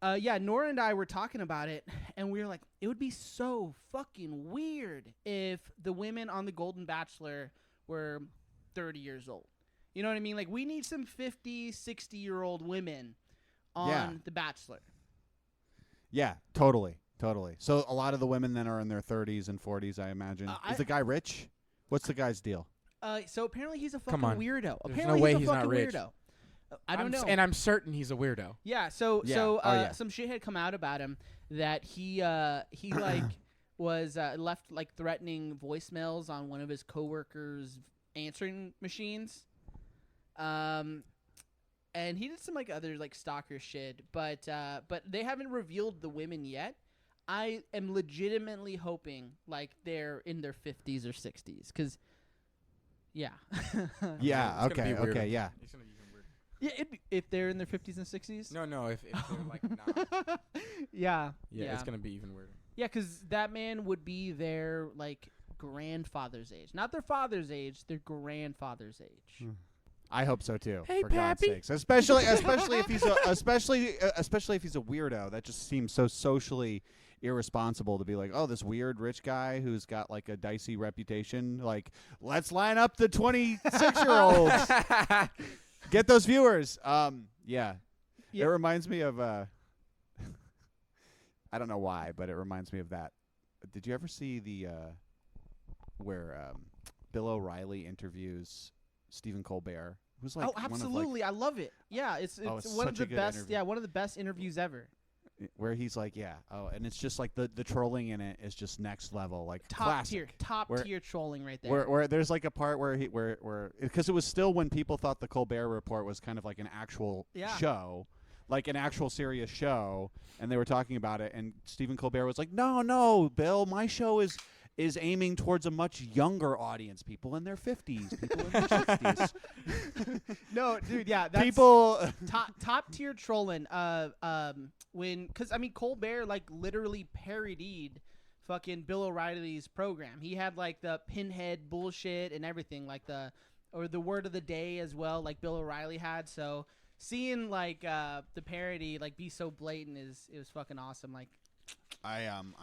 Yeah, Nora and I were talking about it, and we were like, it would be so fucking weird if the women on The Golden Bachelor were 30 years old. You know what I mean? Like, we need some 50, 60-year-old women on The Bachelor. Yeah, totally. So a lot of the women then are in their 30s and 40s, I imagine. Is the guy rich? What's the guy's deal? So apparently he's a fucking weirdo. There's Apparently no way he's he's a not fucking rich. weirdo. I don't know. And I'm certain he's a weirdo. Yeah, some shit had come out about him that he like was left like threatening voicemails on one of his coworkers' answering machines. And he did some like other like stalker shit, but they haven't revealed the women yet. I am legitimately hoping like they're in their 50s or 60s cuz yeah. Yeah, okay, yeah. It's gonna be even weirder. Yeah, if they're in their 50s and 60s? No, if they're like not. Yeah. Yeah, it's going to be even weirder. Yeah, because that man would be their, like, grandfather's age. Not their father's age, their grandfather's age. I hope so too. Hey, for God's Pappy. sakes, especially if he's especially if he's a weirdo. That just seems so socially irresponsible to be like, oh, this weird rich guy who's got like a dicey reputation. Like, let's line up the 26-year-olds. Get those viewers. Yeah. It reminds me of I don't know why, but it reminds me of that. Did you ever see the where Bill O'Reilly interviews Stephen Colbert? Who's like absolutely. I love it. Yeah, it's one of the best. Interview. Yeah, one of the best interviews ever. Where he's like, and it's just like the trolling in it is just next level, like top classic. tier trolling right there. Where there's like a part where because it was still when people thought the Colbert Report was kind of like an actual show, like an actual serious show, and they were talking about it, and Stephen Colbert was like, no, Bill, my show is aiming towards a much younger audience, people in their 50s, people in their 60s. No, dude, yeah, that's people top tier trolling. Because I mean, Colbert like literally parodied fucking Bill O'Reilly's program. He had like the pinhead bullshit and everything, like the word of the day as well, like Bill O'Reilly had. So seeing like the parody like be so blatant it was fucking awesome. Like, I'm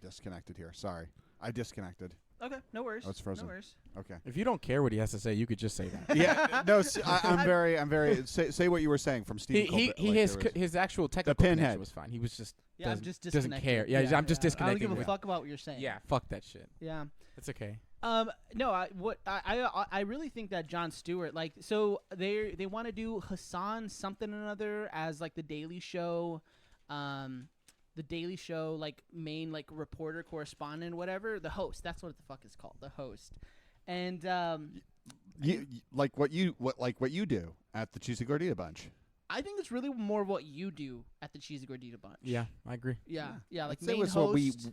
disconnected here. Sorry, I disconnected. Okay, no worries. Oh, it's frozen. No worries. Okay. If you don't care what he has to say, you could just say that. Yeah. No, I'm very. Say what you were saying from Stephen Colbert. His actual technical connection was fine. He was just I'm just doesn't disconnected. care. Yeah, I'm just disconnected. I don't give a fuck about what you're saying. Yeah, fuck that shit. Yeah. It's okay. No, I really think that Jon Stewart, like, so they want to do Hassan something or another as like the Daily Show, like main like reporter correspondent, whatever, the host. That's what the fuck is called, the host. And you like what you do at the Cheesy Gordita Bunch. I think it's really more what you do at the Cheesy Gordita Bunch. Yeah, I agree. Yeah, like I'd main say host.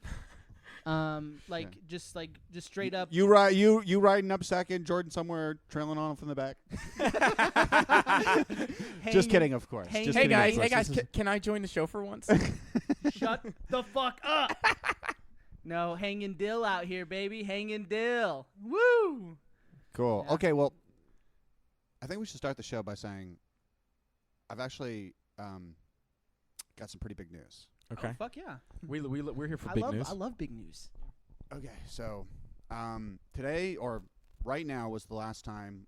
Just straight up. You riding up second, Jordan somewhere trailing on him from the back. Just kidding, of course. Hey guys, can I join the show for once? Shut the fuck up. No, hanging dill out here, baby. Hanging dill. Woo. Cool. Yeah. Okay, well, I think we should start the show by saying I've actually got some pretty big news. Okay. Oh, fuck yeah. We're here for big news. I love big news. Okay, so today or right now was the last time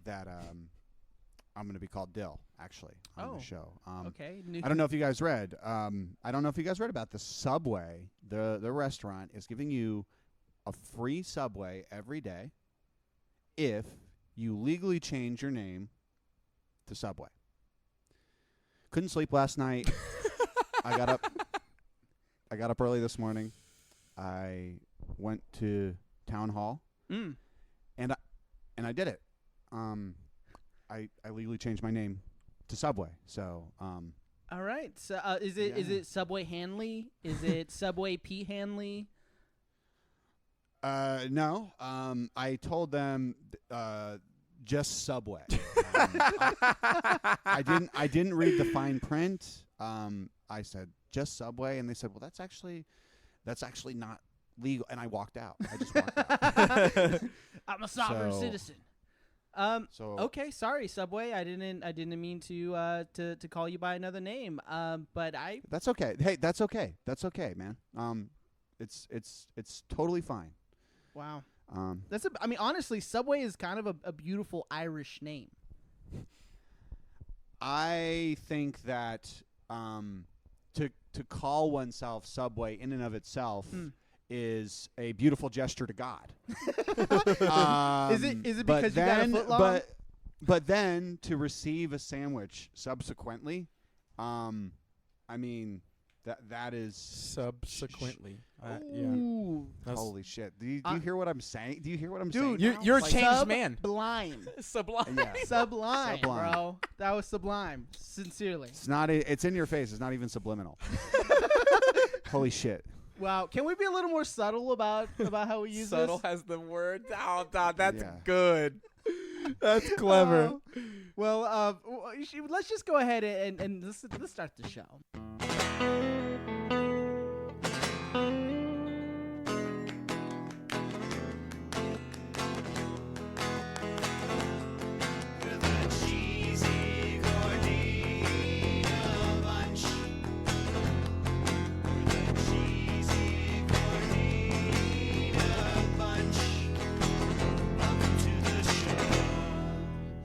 that I'm going to be called Dill, actually, on the show. Okay. I don't know if you guys read. About the Subway. The restaurant is giving you a free Subway every day if you legally change your name to Subway. Couldn't sleep last night. I got up early this morning. I went to town hall, and I did it. I legally changed my name to Subway. So all right. So is it Subway Hanley? Is it Subway P Hanley? No. I told them just Subway. I didn't read the fine print. I said just Subway, and they said, "Well, that's actually not legal." And I walked out. I just walked out. I'm a sovereign citizen. Okay, sorry, Subway. I didn't mean to call you by another name. But That's okay. Hey, that's okay. That's okay, man. It's totally fine. Wow. I mean, honestly, Subway is kind of a beautiful Irish name. I think that to call oneself Subway in and of itself is a beautiful gesture to God. Is it because you got a foot long? But then to receive a sandwich subsequently, I mean that is subsequently. Ooh. Yeah. Holy shit! Do you hear what I'm saying? Do you hear what I'm Dude, saying? You're a changed man. Sublime. Sublime. Yeah. Sublime, bro. That was sublime. Sincerely. It's not. It's in your face. It's not even subliminal. Holy shit. Wow. Can we be a little more subtle about how we use Subtle this? has the word. Oh, that's Yeah. good. That's clever. Well, let's just go ahead and let's start the show.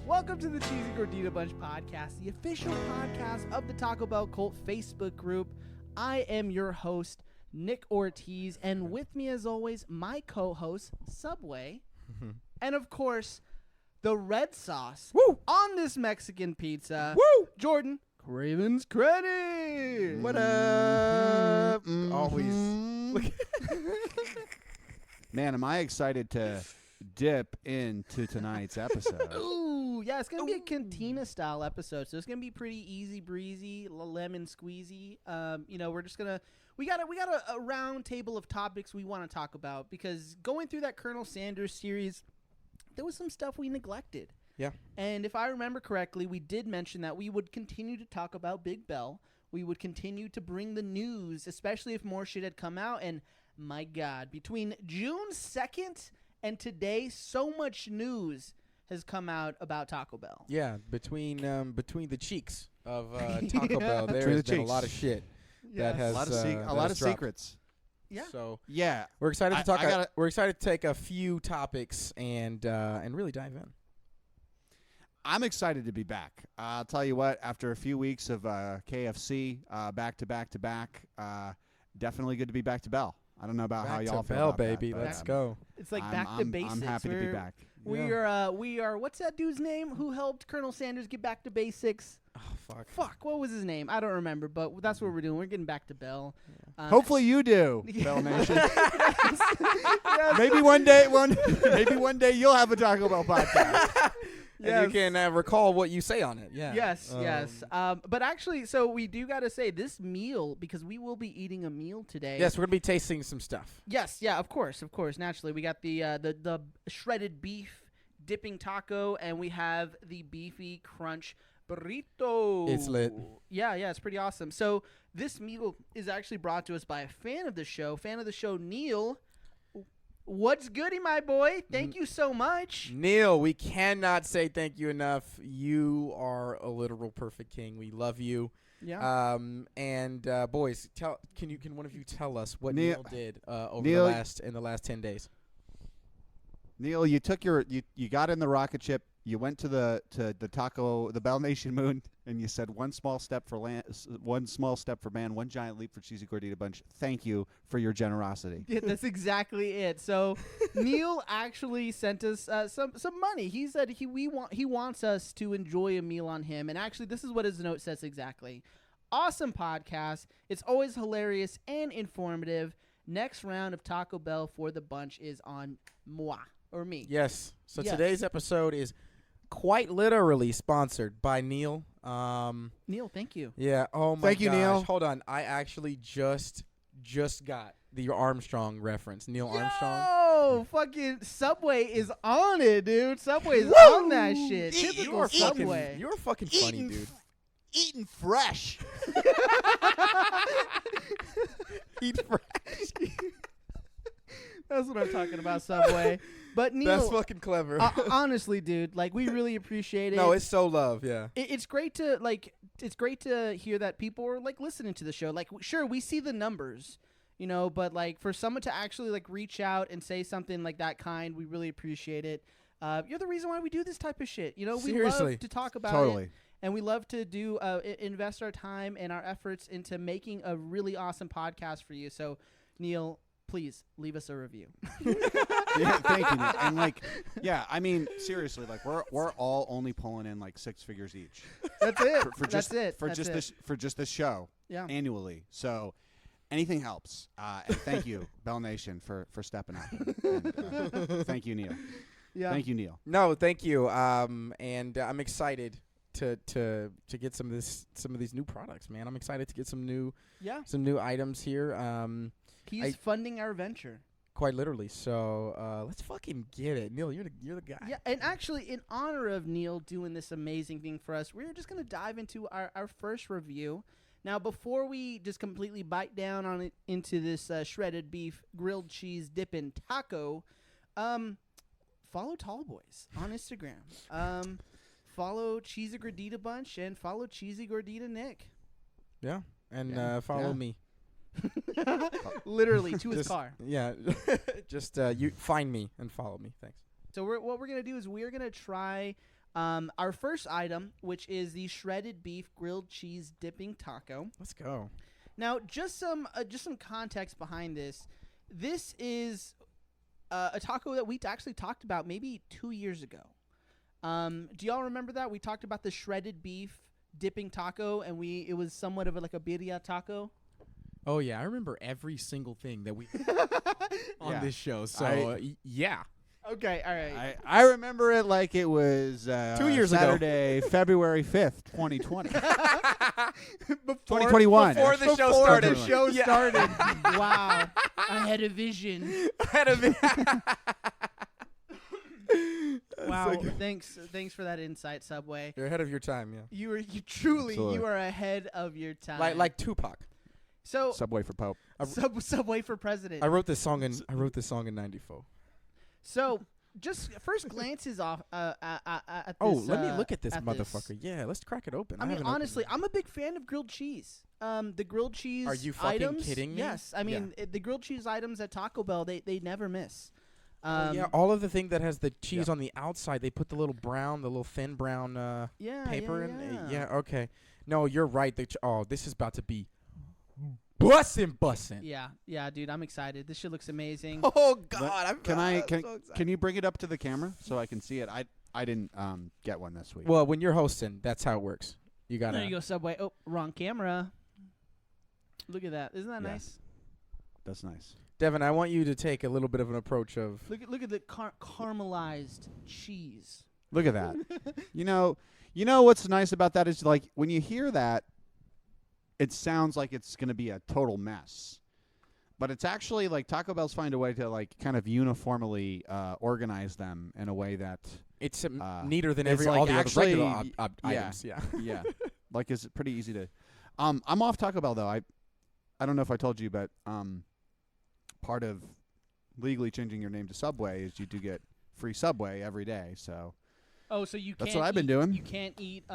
Welcome to the Cheesy Gordita Bunch podcast, the official podcast of the Taco Bell Cult Facebook group. I am your host, Nick Ortiz, and with me, as always, my co-host, Subway, and of course, the red sauce on this Mexican pizza, Jordan Craven's Credit. What up? Always. Man, am I excited to dip into tonight's episode. Ooh, yeah, it's going to be a cantina-style episode, so it's going to be pretty easy breezy, lemon squeezy. We're just going to we got a round table of topics we want to talk about, because going through that Colonel Sanders series, there was some stuff we neglected. Yeah. And if I remember correctly, we did mention that we would continue to talk about Big Bell. We would continue to bring the news, especially if more shit had come out. And my God, between June 2nd and today, so much news has come out about Taco Bell. Yeah, between the cheeks of Taco Bell, there has been a lot of shit that has a lot of secrets. Yeah. So yeah, we're excited to talk. We're excited to take a few topics and really dive in. I'm excited to be back. I'll tell you what. After a few weeks of KFC, back to back, definitely good to be back to Bell. I don't know about back how y'all to feel Bell, about baby. that, Let's go. It's like back to basics. I'm happy to be back. We are. What's that dude's name who helped Colonel Sanders get back to basics? Oh, Fuck. What was his name? I don't remember. But that's what we're doing. We're getting back to Bell. Yeah. Hopefully you do, Bell Nation. Yes. Maybe one day you'll have a Taco Bell podcast. And you can recall what you say on it. Yeah. Yes. But actually, so we do got to say this meal, because we will be eating a meal today. Yes, we're gonna be tasting some stuff. Yes. Yeah. Of course. Naturally, we got the shredded beef dipping taco, and we have the beefy crunch burrito. It's lit. Yeah. It's pretty awesome. So this meal is actually brought to us by a fan of the show, Neil. What's goody, my boy? Thank you so much. Neil, we cannot say thank you enough. You are a literal perfect king. We love you. Yeah. Boys, can one of you tell us what Neil did in the last 10 days? Neil, you took you got in the rocket ship. You went to the Bell Nation moon, and you said one small step for man, one giant leap for Cheesy Gordita Bunch. Thank you for your generosity. Yeah, that's exactly it. So Neil actually sent us some money. He said he wants us to enjoy a meal on him, and actually this is what his note says exactly. Awesome podcast. It's always hilarious and informative. Next round of Taco Bell for the bunch is on moi, or me. Yes. So today's episode is quite literally sponsored by Neil. Neil, thank you. Yeah. Oh my Thank you, gosh. Neil. Hold on. I actually just got the Armstrong reference. Neil Armstrong. Oh, fucking Subway is on it, dude. Subway is on that shit. Typical Subway. You're fucking funny, dude. Eating fresh. Eat fresh. That's what I'm talking about, Subway. But Neil, that's fucking clever. Honestly, dude, like we really appreciate it. No, it's so love. Yeah, it's great to it's great to hear that people are like listening to the show. Like, sure, we see the numbers, but like for someone to actually like reach out and say something like that kind, we really appreciate it. You're the reason why we do this type of shit. We love to talk about it. And we love to do invest our time and our efforts into making a really awesome podcast for you. So, Neil, please leave us a review. Yeah, thank you, Neil. And I mean, seriously, like we're all only pulling in like 6 figures each. That's it. For just this show. Yeah. Annually. So anything helps. And thank you, Bell Nation, for stepping up. And, thank you, Neil. Yeah. Thank you, Neil. No, thank you. And I'm excited to get some of these new products, man. I'm excited to get some new items here. He's funding our venture. Quite literally. So let's fucking get it. Neil, you're the guy. Yeah, and actually in honor of Neil doing this amazing thing for us, we're just going to dive into our first review. Now, before we just completely bite down on it into this shredded beef grilled cheese dipping taco, follow Tall Boys on Instagram. Follow Cheesy Gordita Bunch and follow Cheesy Gordita Nick. Yeah, and follow me. Literally to his car. Yeah, just you find me and follow me. Thanks. So what we're gonna do is we're gonna try our first item, which is the shredded beef grilled cheese dipping taco. Let's go. Now, just some context behind this. This is a taco that we actually talked about maybe 2 years ago. Do y'all remember that? We talked about the shredded beef dipping taco, and it was somewhat of like a birria taco. Oh, yeah. I remember every single thing that we on this show. So, yeah. Okay, all right. I remember it like it was 2 years Saturday, ago. February 5th, 2020. 2021. Before the show started. The show started. Wow. I had a vision. Wow, thanks for that insight, Subway. You're ahead of your time, yeah. You are ahead of your time. Like Tupac. So Subway for Pope. Subway for president. I wrote this song in '94. So just first glances off at this. Oh, let me look at this motherfucker. Yeah, let's crack it open. I mean, honestly, I'm a big fan of grilled cheese. The grilled cheese. Are you fucking items, kidding me? Yes, I mean the grilled cheese items at Taco Bell. They never miss. Yeah, all of the thing that has the cheese on the outside, they put the little thin brown paper in. Yeah, okay. No, you're right. This is about to be bussin'. Yeah, dude, I'm excited. This shit looks amazing. Oh God, Can you bring it up to the camera so I can see it? I didn't get one this week. Well, when you're hosting, that's how it works. You gotta. There you go, Subway. Oh, wrong camera. Look at that. Isn't that nice? That's nice. Devin, I want you to take a little bit of an approach of. Look at the caramelized cheese. Look at that. You know what's nice about that is like when you hear that, it sounds like it's going to be a total mess. But it's actually like Taco Bell's find a way to like kind of uniformly organize them in a way that it's neater than all the other regular items. Yeah. Yeah. Like it's pretty easy to. I'm off Taco Bell though. I don't know if I told you, but part of legally changing your name to Subway is you do get free Subway every day. So. Oh, so you can't. That's what I've been doing. You can't eat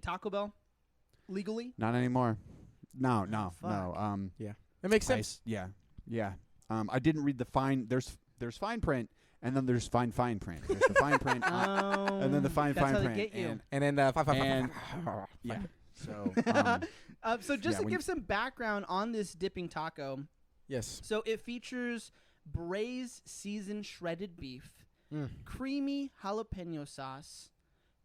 Taco Bell legally. Not anymore. No. Yeah. It makes sense. Yeah. I didn't read the fine. There's fine print, and then there's fine print. There's the fine print, and then the fine that's how print, they get you. And then yeah. So, so just to give some background on this dipping taco. Yes. So it features braised seasoned shredded beef, creamy jalapeno sauce.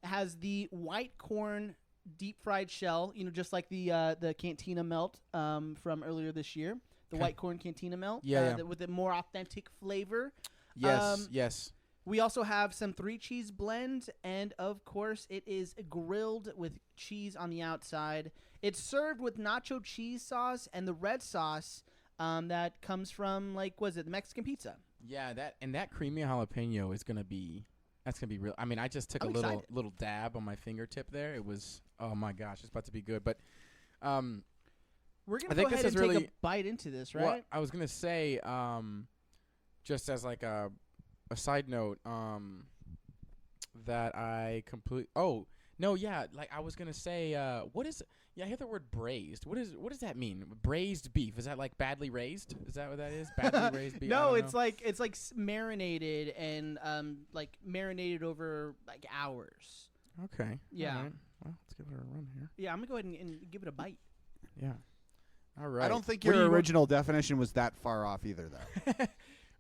It has the white corn deep fried shell, just like the Cantina melt from earlier this year. The white corn Cantina melt. With a more authentic flavor. Yes, yes. We also have some 3-cheese blend, and of course, it is grilled with cheese on the outside. It's served with nacho cheese sauce and the red sauce that comes from the Mexican pizza. Yeah, that creamy jalapeno is gonna be real. I mean, I just took a little dab on my fingertip there. It was, oh my gosh, it's about to be good. But we're gonna go ahead and take a bite into this, right? Well, I was gonna say, just as like a a side note. That I complete. Oh no, yeah. Like I was gonna say, what is? Yeah, I hear the word braised. What does that mean? Braised beef. Is that like badly raised? Is that what that is? Badly raised beef. No, it's like marinated and like marinated over like hours. Okay. Yeah. All right. Well, let's give it a run here. Yeah, I'm gonna go ahead and give it a bite. Yeah. All right. I don't think your original definition was that far off either, though.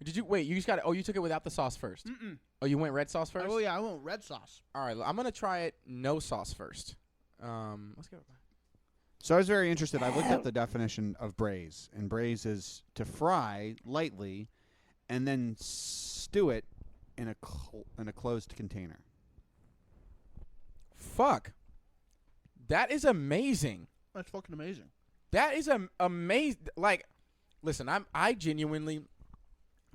Did you wait? You just got it. Oh, you took it without the sauce first. Mm-mm. Oh, you went red sauce first. Oh yeah, I went red sauce. All right, I'm gonna try it no sauce first. Let's go. So I was very interested. I looked up the definition of braise, and braise is to fry lightly, and then stew it in a closed container. Fuck, that is amazing. That's fucking amazing. That is amazing. Like, listen, I genuinely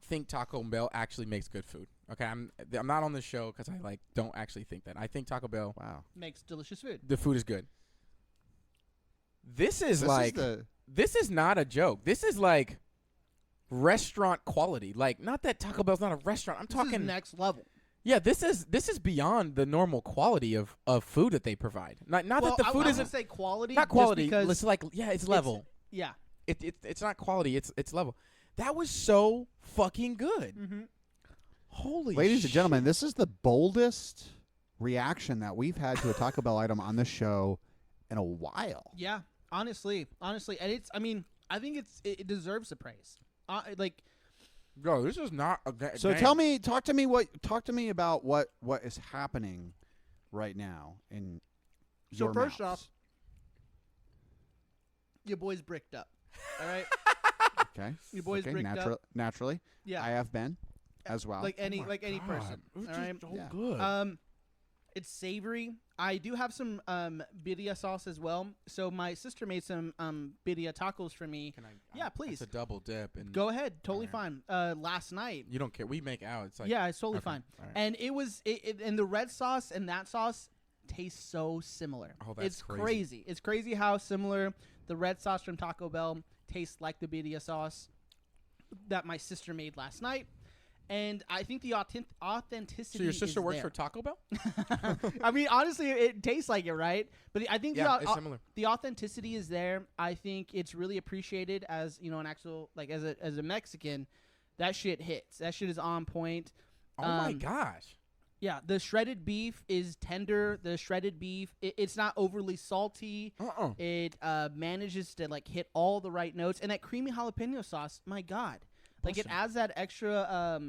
think Taco Bell actually makes good food. Okay, I'm not on this show because I like don't actually think that. I think Taco Bell makes delicious food. The food is good. This is not a joke. This is like restaurant quality. Like, not that Taco Bell's not a restaurant. I'm talking next level. Yeah, this is beyond the normal quality of food that they provide. Not that the food isn't say quality. Not quality. It's like it's level. Yeah. It's not quality. It's level. That was so fucking good. Mm-hmm. Holy Ladies shit. and gentlemen, this is the boldest reaction that we've had to a Taco Bell item on this show in a while. Yeah, honestly, and it's. I mean, I think it deserves the praise. Like, bro, this is not a So talk to me about what is happening right now in your first mouths. off, your boy's bricked up. All right. Okay. Your boy's bricked up. Naturally. Yeah. I have been as well. Like any person. It was all right. just so good. It's savory. I do have some birria sauce as well. So my sister made some birria tacos for me. Yeah, please. It's a double dip. And go ahead. Totally fine. Last night. You don't care. We make out. It's like yeah, it's totally fine. Right. And it was and the red sauce and that sauce taste so similar. Oh, that's it's crazy. It's crazy how similar the red sauce from Taco Bell tastes like the birria sauce that my sister made last night. And I think the authenticity. So your sister works there. for Taco Bell? I mean, honestly, it tastes like it, right? But I think it's similar. The authenticity is there. I think it's really appreciated as an actual as a Mexican. That shit hits. That shit is on point. Oh my gosh. Yeah, the shredded beef is tender. The shredded beef, it's not overly salty. It manages to hit all the right notes, and that creamy jalapeno sauce. My God. Like it adds that extra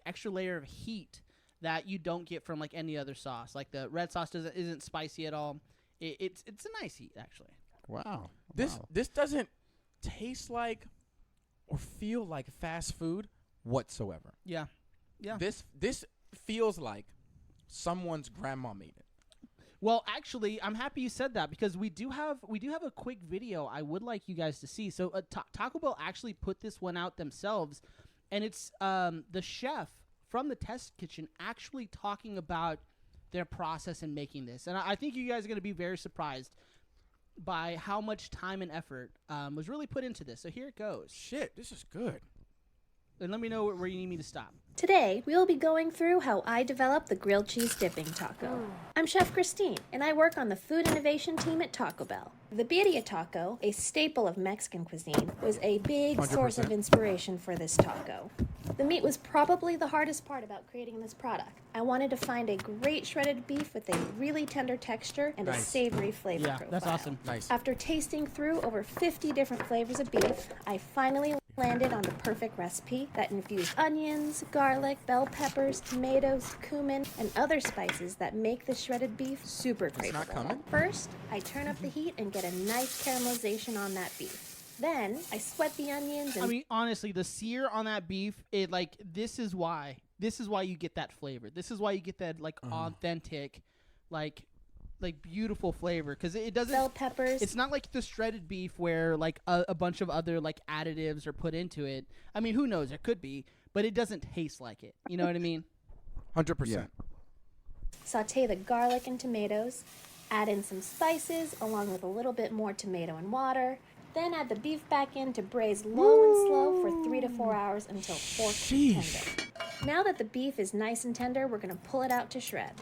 extra layer of heat that you don't get from any other sauce. Like the red sauce isn't spicy at all. It's a nice heat actually. Wow. This doesn't taste like or feel like fast food whatsoever. Yeah. Yeah. This feels like someone's grandma made it. Well, actually, I'm happy you said that because we do have a quick video I would like you guys to see. So Taco Bell actually put this one out themselves, and it's the chef from the test kitchen actually talking about their process in making this. And I think you guys are going to be very surprised by how much time and effort was really put into this. So here it goes. Shit, this is good. And let me know where you need me to stop. Today, we will be going through how I developed the grilled cheese dipping taco. I'm Chef Christine, and I work on the food innovation team at Taco Bell. The birria taco, a staple of Mexican cuisine, was a big 100%. source of inspiration for this taco. The meat was probably the hardest part about creating this product. I wanted to find a great shredded beef with a really tender texture and a savory flavor profile. That's awesome. Nice. After tasting through over 50 different flavors of beef, I finally landed on the perfect recipe that infused onions, garlic, bell peppers, tomatoes, cumin, and other spices that make the shredded beef super craveable. It's not coming? First, I turn up the heat and get a nice caramelization on that beef. Then, I sweat the onions and... I mean, honestly, the sear on that beef, this is why you get that flavor. This is why you get that, authentic, beautiful flavor. Because it doesn't... Bell peppers. It's not like the shredded beef where, a bunch of other, additives are put into it. I mean, who knows? It could be. But it doesn't taste like it. You know what I mean? 100%. Yeah. Saute the garlic and tomatoes. Add in some spices, along with a little bit more tomato and water. Then add the beef back in to braise low and slow for 3 to 4 hours until fork tender. Now that the beef is nice and tender, we're going to pull it out to shred.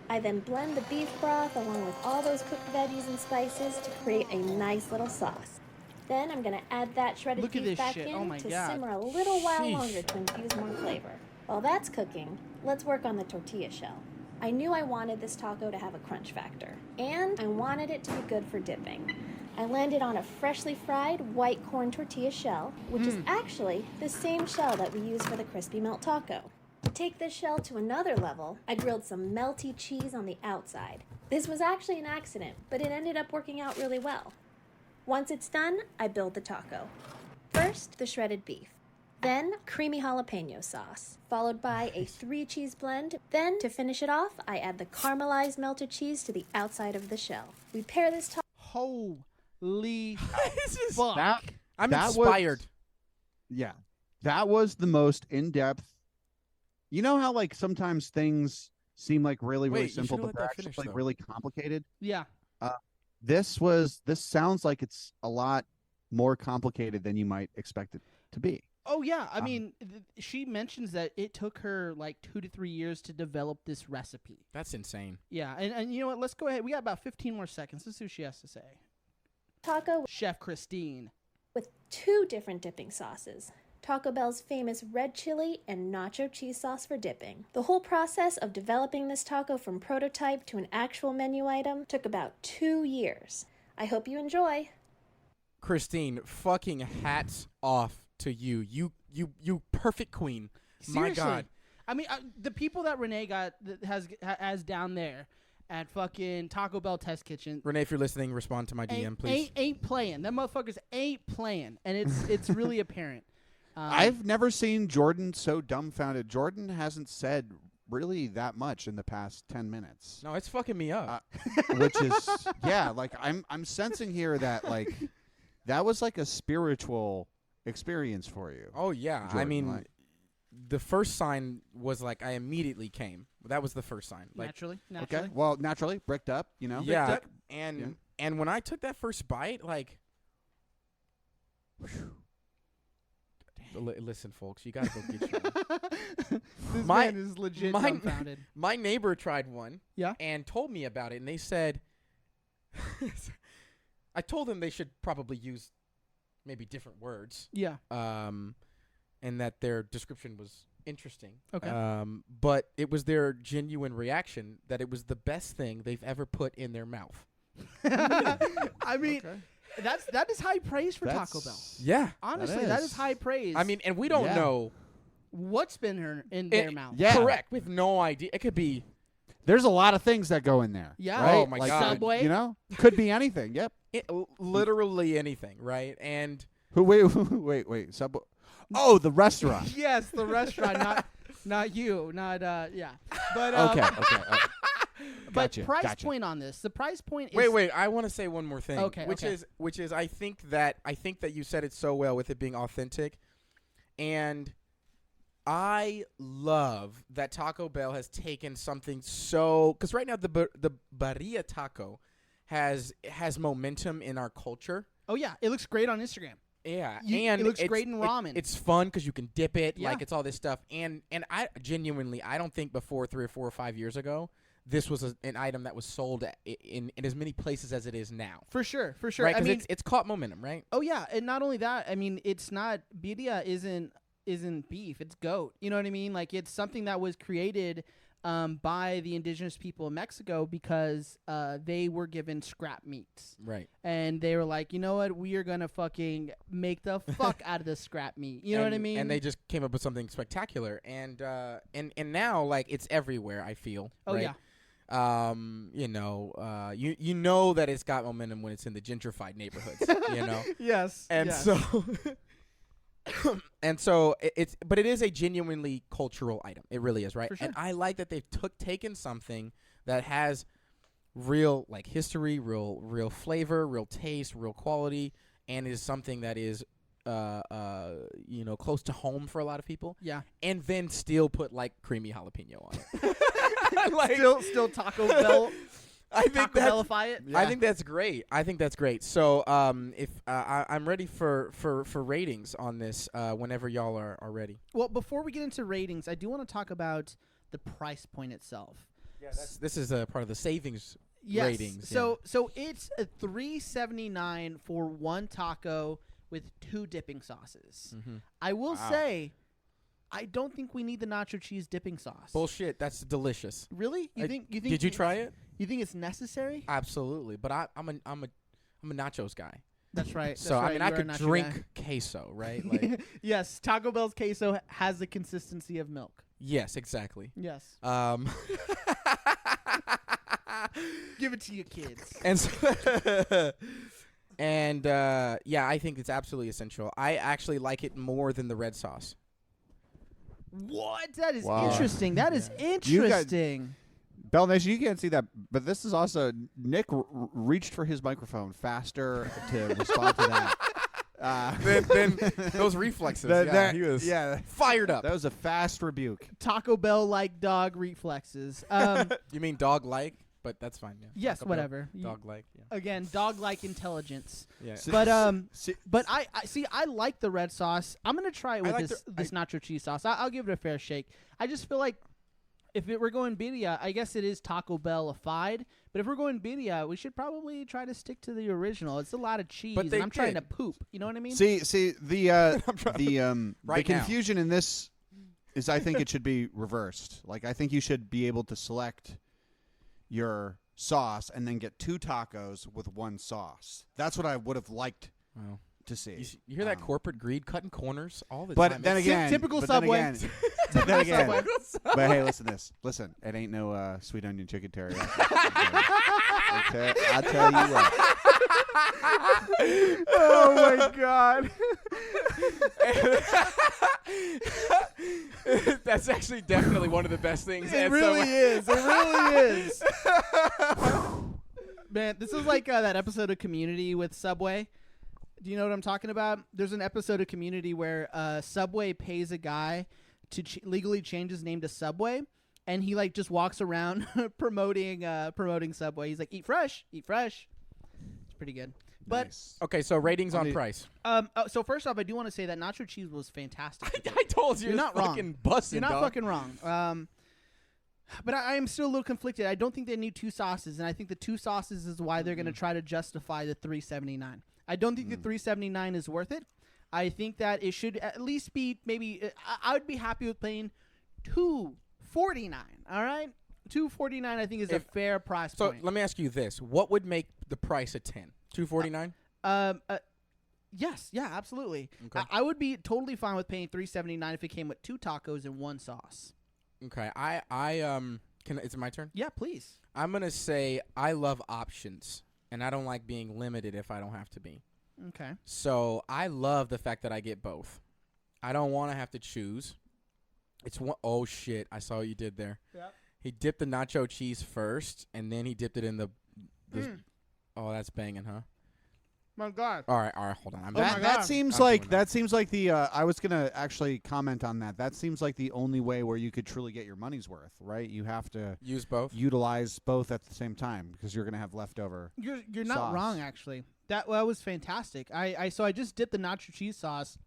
I then blend the beef broth along with all those cooked veggies and spices to create a nice little sauce. Then I'm going to add that shredded beef back in to simmer a little while longer to infuse more flavor. While that's cooking, let's work on the tortilla shell. I knew I wanted this taco to have a crunch factor, and I wanted it to be good for dipping. I landed on a freshly fried white corn tortilla shell, which is actually the same shell that we use for the crispy melt taco. To take this shell to another level, I grilled some melty cheese on the outside. This was actually an accident, but it ended up working out really well. Once it's done, I build the taco. First, the shredded beef. Then, creamy jalapeno sauce, followed by a 3-cheese blend. Then, to finish it off, I add the caramelized melted cheese to the outside of the shell. We pair this taco. Holy fuck. I'm inspired. That was the most in-depth. You know how like sometimes things seem like really simple, but they're actually like really complicated? Yeah. This sounds like it's a lot more complicated than you might expect it to be. Oh, yeah. I mean, she mentions that it took her like 2 to 3 years to develop this recipe. That's insane. Yeah. And you know what? Let's go ahead. We got about 15 more seconds. Let's see what she has to say. Taco Chef Christine. With 2 different dipping sauces. Taco Bell's famous red chili and nacho cheese sauce for dipping. The whole process of developing this taco from prototype to an actual menu item took about 2 years. I hope you enjoy. Christine, fucking hats off to you. You perfect queen. Seriously. My God. I mean, the people that Renee has down there at fucking Taco Bell Test Kitchen. Renee, if you're listening, respond to my DM, please. Ain't playing. Them motherfuckers ain't playing, and it's really apparent. I've never seen Jordan so dumbfounded. Jordan hasn't said really that much in the past 10 minutes. No, it's fucking me up. Which is like I'm sensing here that like that was like a spiritual experience for you. Oh yeah. Jordan, I mean, the first sign was like I immediately came. That was the first sign. Like, naturally. Okay. Well, naturally, bricked up, you know. Yeah. Bricked up. And when I took that first bite, like listen, folks, you gotta go get your This man is legit dumbfounded. My neighbor tried one, Yeah. and told me about it, and they said, I told them they should probably use maybe different words, Yeah. and that their description was interesting. Okay. But it was their genuine reaction that it was the best thing they've ever put in their mouth. I mean, that is high praise for Taco Bell. Yeah. Honestly, that is high praise. I mean, and we don't know what's been in their mouth. Yeah. Correct. With no idea. It could be. There's a lot of things that go in there. Yeah. Right? Oh, my like, God. Subway. You know? Could be anything. Yep. Literally anything, right? And Wait. Subway. Oh, the restaurant. Yes, the restaurant, not you, yeah. But Okay. But Gotcha. price point on this. The price point is wait. I want to say one more thing. Okay. Which is I think that you said it so well with it being authentic, and I love that Taco Bell has taken something because right now the Barilla taco has momentum in our culture. Oh yeah, it looks great on Instagram. Yeah, and it looks great in ramen. It's fun because you can dip it. Yeah. Like it's all this stuff. And I genuinely, I don't think before 3 or 4 or 5 years ago, this was an item that was sold in as many places as it is now. For sure. Right, I mean, it's caught momentum, right? Oh yeah, and not only that, I mean, it's not birria isn't beef, it's goat. You know what I mean? Like it's something that was created by the indigenous people of Mexico because they were given scrap meats. Right. And they were like, you know what? We are going to fucking make the fuck out of this scrap meat. You know what I mean? And they just came up with something spectacular. And now, like, it's everywhere, I feel. Oh, right? yeah. You know that it's got momentum when it's in the gentrified neighborhoods, you know? Yes. And yes. so... And so but it is a genuinely cultural item. It really is, right? For sure. And I like that they've taken something that has real like history, real flavor, real taste, real quality, and is something that is close to home for a lot of people. Yeah. And then still put like creamy jalapeno on it. Like, still Taco Bell. think that's Bellify it. I think that's great. So if I'm ready for ratings on this whenever y'all are ready. Well, before we get into ratings, I do want to talk about the price point itself. Yeah, this is a part of the savings ratings. So it's a $3.79 for one taco with 2 dipping sauces. Mm-hmm. I will say, I don't think we need the nacho cheese dipping sauce. Bullshit. That's delicious. Really? You think? Did you try it? You think it's necessary? Absolutely. But I'm a nachos guy. That's right. So that's I mean, right. I could drink queso, right? Like, yes, Taco Bell's queso has the consistency of milk. yes, exactly. Yes. Give it to your kids. And yeah, I think it's absolutely essential. I actually like it more than the red sauce. What? That is Wow. interesting. That is interesting. Bell Nation, you can't see that, but this is also Nick reached for his microphone faster to respond to that. Then those reflexes. He was fired up. That was a fast rebuke. Taco Bell like dog reflexes. You mean dog like? But that's fine. Yeah. Yes, Taco Bell, whatever. Dog like. Yeah. Again, dog like intelligence. Yeah. But I see. I like the red sauce. I'm gonna try it with like this nacho cheese sauce. I'll give it a fair shake. I just feel like if we're going birria, I guess it is Taco Bell-ified. But if we're going birria, we should probably try to stick to the original. It's a lot of cheese, But and they I'm trying to did. poop. You know what I mean? See the Right now. confusion in this is I think it should be reversed. Like I think you should be able to select your sauce and then get 2 tacos with 1 sauce. That's what I would have liked Wow. to see. You hear that corporate greed cutting corners all the But time. then It's again, typical but Subway. Then again, Subway. but hey, listen. It ain't no sweet onion chicken teriyaki. I'll tell you what. oh my god. That's actually definitely one of the best things. It really is. It really is. Man, this is like that episode of Community with Subway. Do you know what I'm talking about? There's an episode of Community where Subway pays a guy to legally change his name to Subway, and he like just walks around promoting Subway. He's like, eat fresh. It's pretty good. But Nice. Okay, so ratings on price. so first off, I do want to say that nacho cheese was fantastic. I told you, You're not wrong. fucking busting. You're not dog. fucking wrong. But I am still a little conflicted. I don't think they need 2 sauces, and I think the 2 sauces is why they're going to try to justify the $3.79. I don't think the $3.79 is worth it. I think that it should at least be maybe. I would be happy with paying $2.49. All right, $2.49. I think is a fair price So point. let me ask you this: what would make the price a 10? $2.49? Yes, yeah, absolutely. Okay. I would be totally fine with paying $3.79 if it came with 2 tacos and 1 sauce. Okay, is it my turn? Yeah, please. I'm gonna say I love options, and I don't like being limited if I don't have to be. Okay. So I love the fact that I get both. I don't want to have to choose. It's one. Oh shit! I saw what you did there. Yeah. He dipped the nacho cheese first, and then he dipped it in the. Oh, that's banging, huh? My God. All right, hold on. I'm Oh my back. God. That seems I'm like doing that seems like the. I was gonna actually comment on that. That seems like the only way where you could truly get your money's worth, right? You have to Use both. utilize both at the same time because you're gonna have leftover. You're not sauce. wrong, actually. That was fantastic. I just dipped the nacho cheese sauce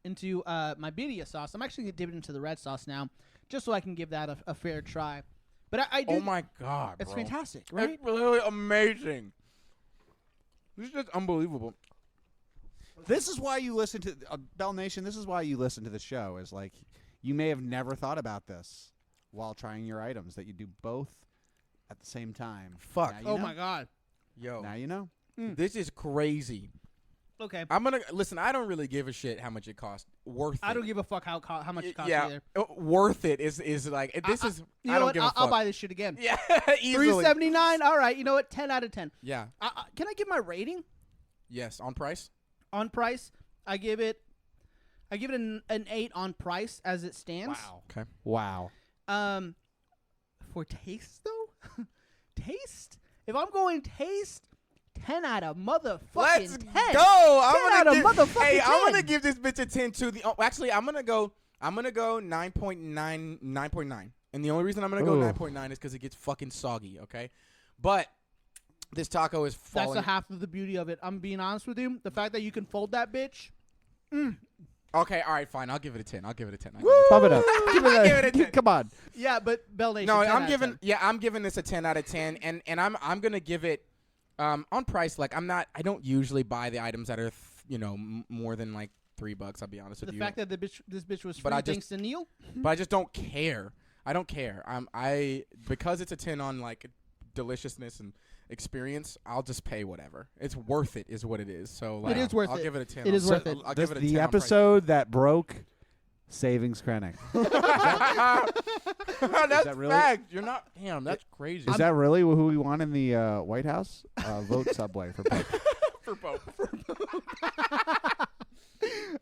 into my birria sauce. I'm actually gonna dip it into the red sauce now, just so I can give that a fair try. But I do. Oh my God! It's bro. fantastic, right? It's really amazing. This is just unbelievable. This is why you listen to Bell Nation. This is why you listen to the show. Is like you may have never thought about this while trying your items that you do both at the same time. Fuck. Now you Oh know. my God. Yo, Now you know. this is crazy. Okay. I'm gonna listen. I don't really give a shit how much it costs. Worth it. I don't give a fuck how much it costs Yeah, either. worth it is like this is. You I know don't what? give a fuck. I'll buy this shit again. Yeah, easily. $3.79. All right. You know what? 10 out of 10. Yeah. Can I give my rating Yes. On price. on price? I give it an 8 on price as it stands. Okay. Wow. For taste though, taste. If I'm going taste, 10 out of motherfucking Let's 10. go. 10 out of motherfucking 10. Hey, I'm gonna give this bitch a 10 too. Actually, I'm gonna go 9.9, 9.9. And the only reason I'm gonna go Ooh. 9.9 is because it gets fucking soggy. Okay. But this taco is falling. That's the half of the beauty of it. I'm being honest with you. The fact that you can fold that bitch. Okay, all right, fine. I'll give it a 10. Pump it up. Give it a 10. Come on. Yeah, but Bell Nation. No, 10 out I'm of giving 10. I'm giving this a 10 out of 10, and I'm gonna give it on price. Like I don't usually buy the items that are more than like $3. I'll be honest with The you. fact that this bitch was But free I just- thanks to Neil. But I just don't care. I don't care. Because it's a 10 on like deliciousness and experience. I'll just pay whatever. It's worth it, is what it is. So like, It is worth I'll it. give it a 10. It is worth it. I'll give it a 10 The on price. episode that broke Savings Krennic. That's that really- fact. You're not. Damn, that's crazy. Is that really who we want in the White House? Vote Subway for Pope. for both?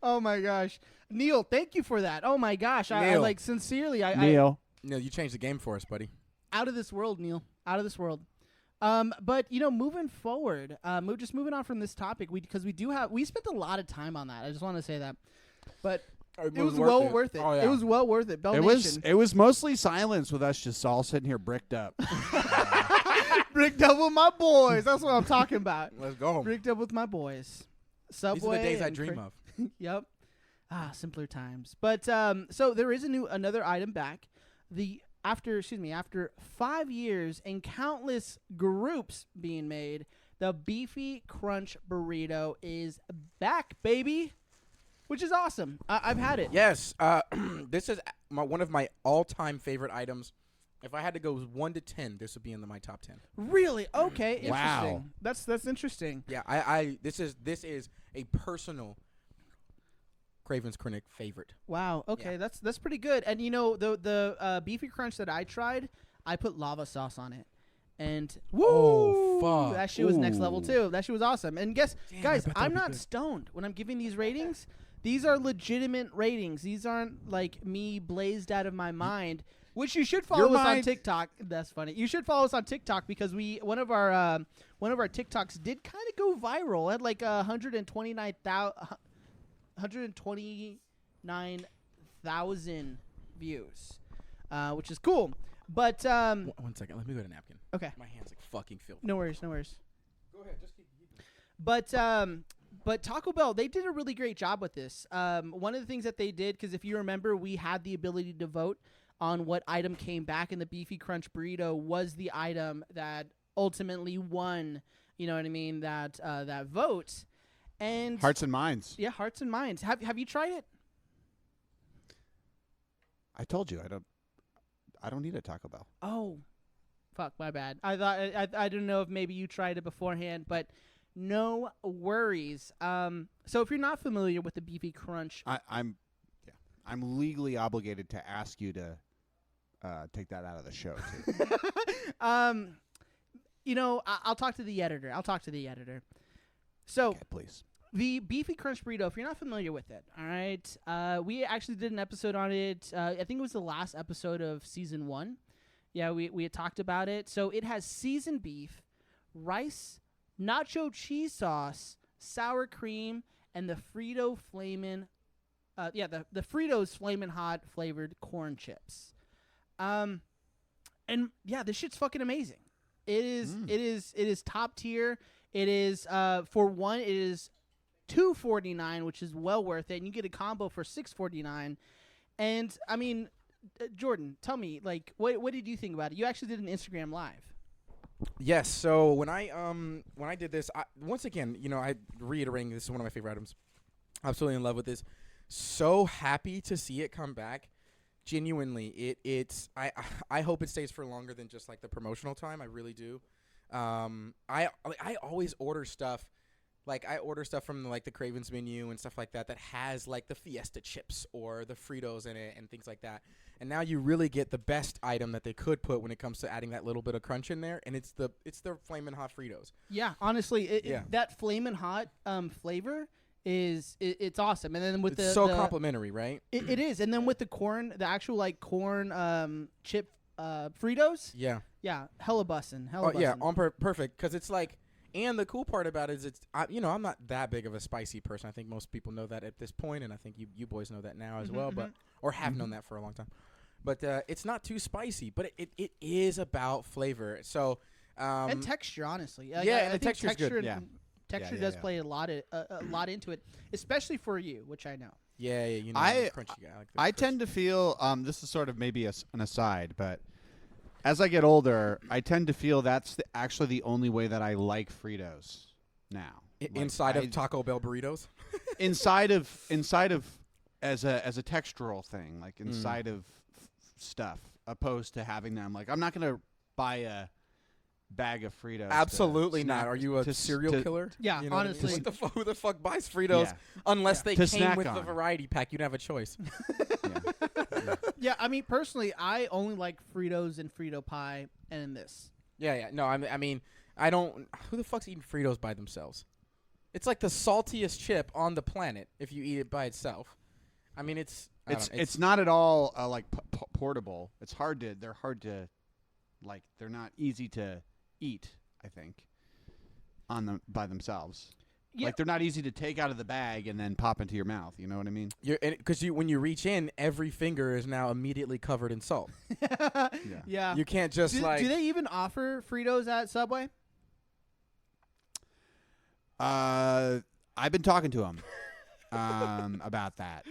Oh my gosh, Neil, thank you for that. Oh my gosh, I Neil. like sincerely. I Neil. No, you changed the game for us, buddy. out of this world, Neil. Out of this world. But moving forward, moving on from this topic, because we spent a lot of time on that. I just want to say that, but it was well worth it. Oh, yeah. It was well worth it. Bell It Nation. was mostly silence with us just all sitting here bricked up. Bricked up with my boys. That's what I'm talking about. Let's go. Bricked up with my boys. Subway. These are the days I and dream of. Yep. Simpler times. But so there is another item back. After 5 years and countless groups being made, the Beefy Crunch Burrito is back, baby, which is awesome. I've had it. Yes. This is one of my all-time favorite items. If I had to go 1 to 10, this would be in my top 10. Really? Okay. Interesting. Wow. That's interesting. Yeah. This is a personal Craven's Krennic favorite. Wow. Okay. Yeah. That's pretty good. And the Beefy Crunch that I tried, I put lava sauce on it. And woo, Oh, fuck. that shit was next level Ooh. too. That shit was awesome. And guys, I bet that'd I'm be not good. stoned when I'm giving these ratings. These are legitimate ratings. These aren't like me blazed out of my mind. Which you should follow Your us on mind- TikTok. That's funny. You should follow us on TikTok because one of our TikToks did kind of go viral. It had like 129,000 views, which is cool. But 1 second. Let me get a napkin. okay, My hands like fucking filthy. no worries. Go ahead. Just keep. But Taco Bell, they did a really great job with this. One of the things that they did, because if you remember, we had the ability to vote on what item came back in the Beefy Crunch Burrito was the item that ultimately won. You know what I mean? That vote. And Hearts and minds. yeah, hearts and minds. Have you tried it? I told you I don't need a Taco Bell. Oh, fuck, my bad. I thought I didn't know if maybe you tried it beforehand, but no worries. So if you're not familiar with the Beefy Crunch, I'm legally obligated to ask you to take that out of the show too. I'll talk to the editor. So Okay, please. the Beefy Crunch Burrito, if you're not familiar with it, all right, we actually did an episode on it. I think it was the last episode of season 1. Yeah, we had talked about it. So it has seasoned beef, rice, nacho cheese sauce, sour cream, and the Frito Flamin', the Fritos Flamin' Hot flavored corn chips. And yeah, this shit's fucking amazing. It is top tier. It is for one, it is $2.49, which is well worth it, and you get a combo for $6.49. And I mean, Jordan, tell me, like, what did you think about it? You actually did an Instagram live. Yes. So when I did this, once again, I reiterating this is one of my favorite items. Absolutely in love with this. So happy to see it come back. Genuinely, I hope it stays for longer than just like the promotional time. I really do. I always order stuff. Like I order stuff from like the Craven's menu and stuff like that has like the Fiesta chips or the Fritos in it and things like that. And now you really get the best item that they could put when it comes to adding that little bit of crunch in there, and it's the Flamin' Hot Fritos. Yeah, honestly, Yeah. that Flamin' Hot flavor it's awesome. And then with It's so complimentary, right? it is. And then with the corn, the actual like corn chip Fritos. Yeah. Yeah, hella bussin'. Oh yeah, on perfect. Because it's like, and the cool part about it is I'm not that big of a spicy person. I think most people know that at this point, and I think you boys know that now as well, but or have known that for a long time. But it's not too spicy, but it is about flavor. So And texture, honestly. And I the think texture's good. texture, Yeah. texture does play a lot into it, especially for you, which I know. Yeah, you know, I- crunchy guy. Like I tend to feel this is sort of maybe an aside, but as I get older, I tend to feel that's actually the only way that I like Fritos now. inside of Taco Bell burritos. inside of as a textural thing, like inside of stuff, opposed to having them. Like I'm not gonna buy a bag of Fritos. Absolutely to not. snack- Are you a to- serial to- killer? Yeah, You know what I mean? honestly. What the who the fuck buys Fritos Yeah. unless they To came snack with the on. variety pack? You'd have a choice. Yeah. Yeah, I mean, personally, I only like Fritos and Frito pie and this. Yeah. No, I mean, I don't. Who the fuck's eating Fritos by themselves? It's like the saltiest chip on the planet if you eat it by itself. I mean, it's not at all like portable. It's hard to. They're hard to, like they're not easy to eat. I think on them by themselves. Yeah. Like they're not easy to take out of the bag and then pop into your mouth. You know what I mean? Because when you reach in, every finger is now immediately covered in salt. Yeah. You can't just do they even offer Fritos at Subway? I've been talking to them about that.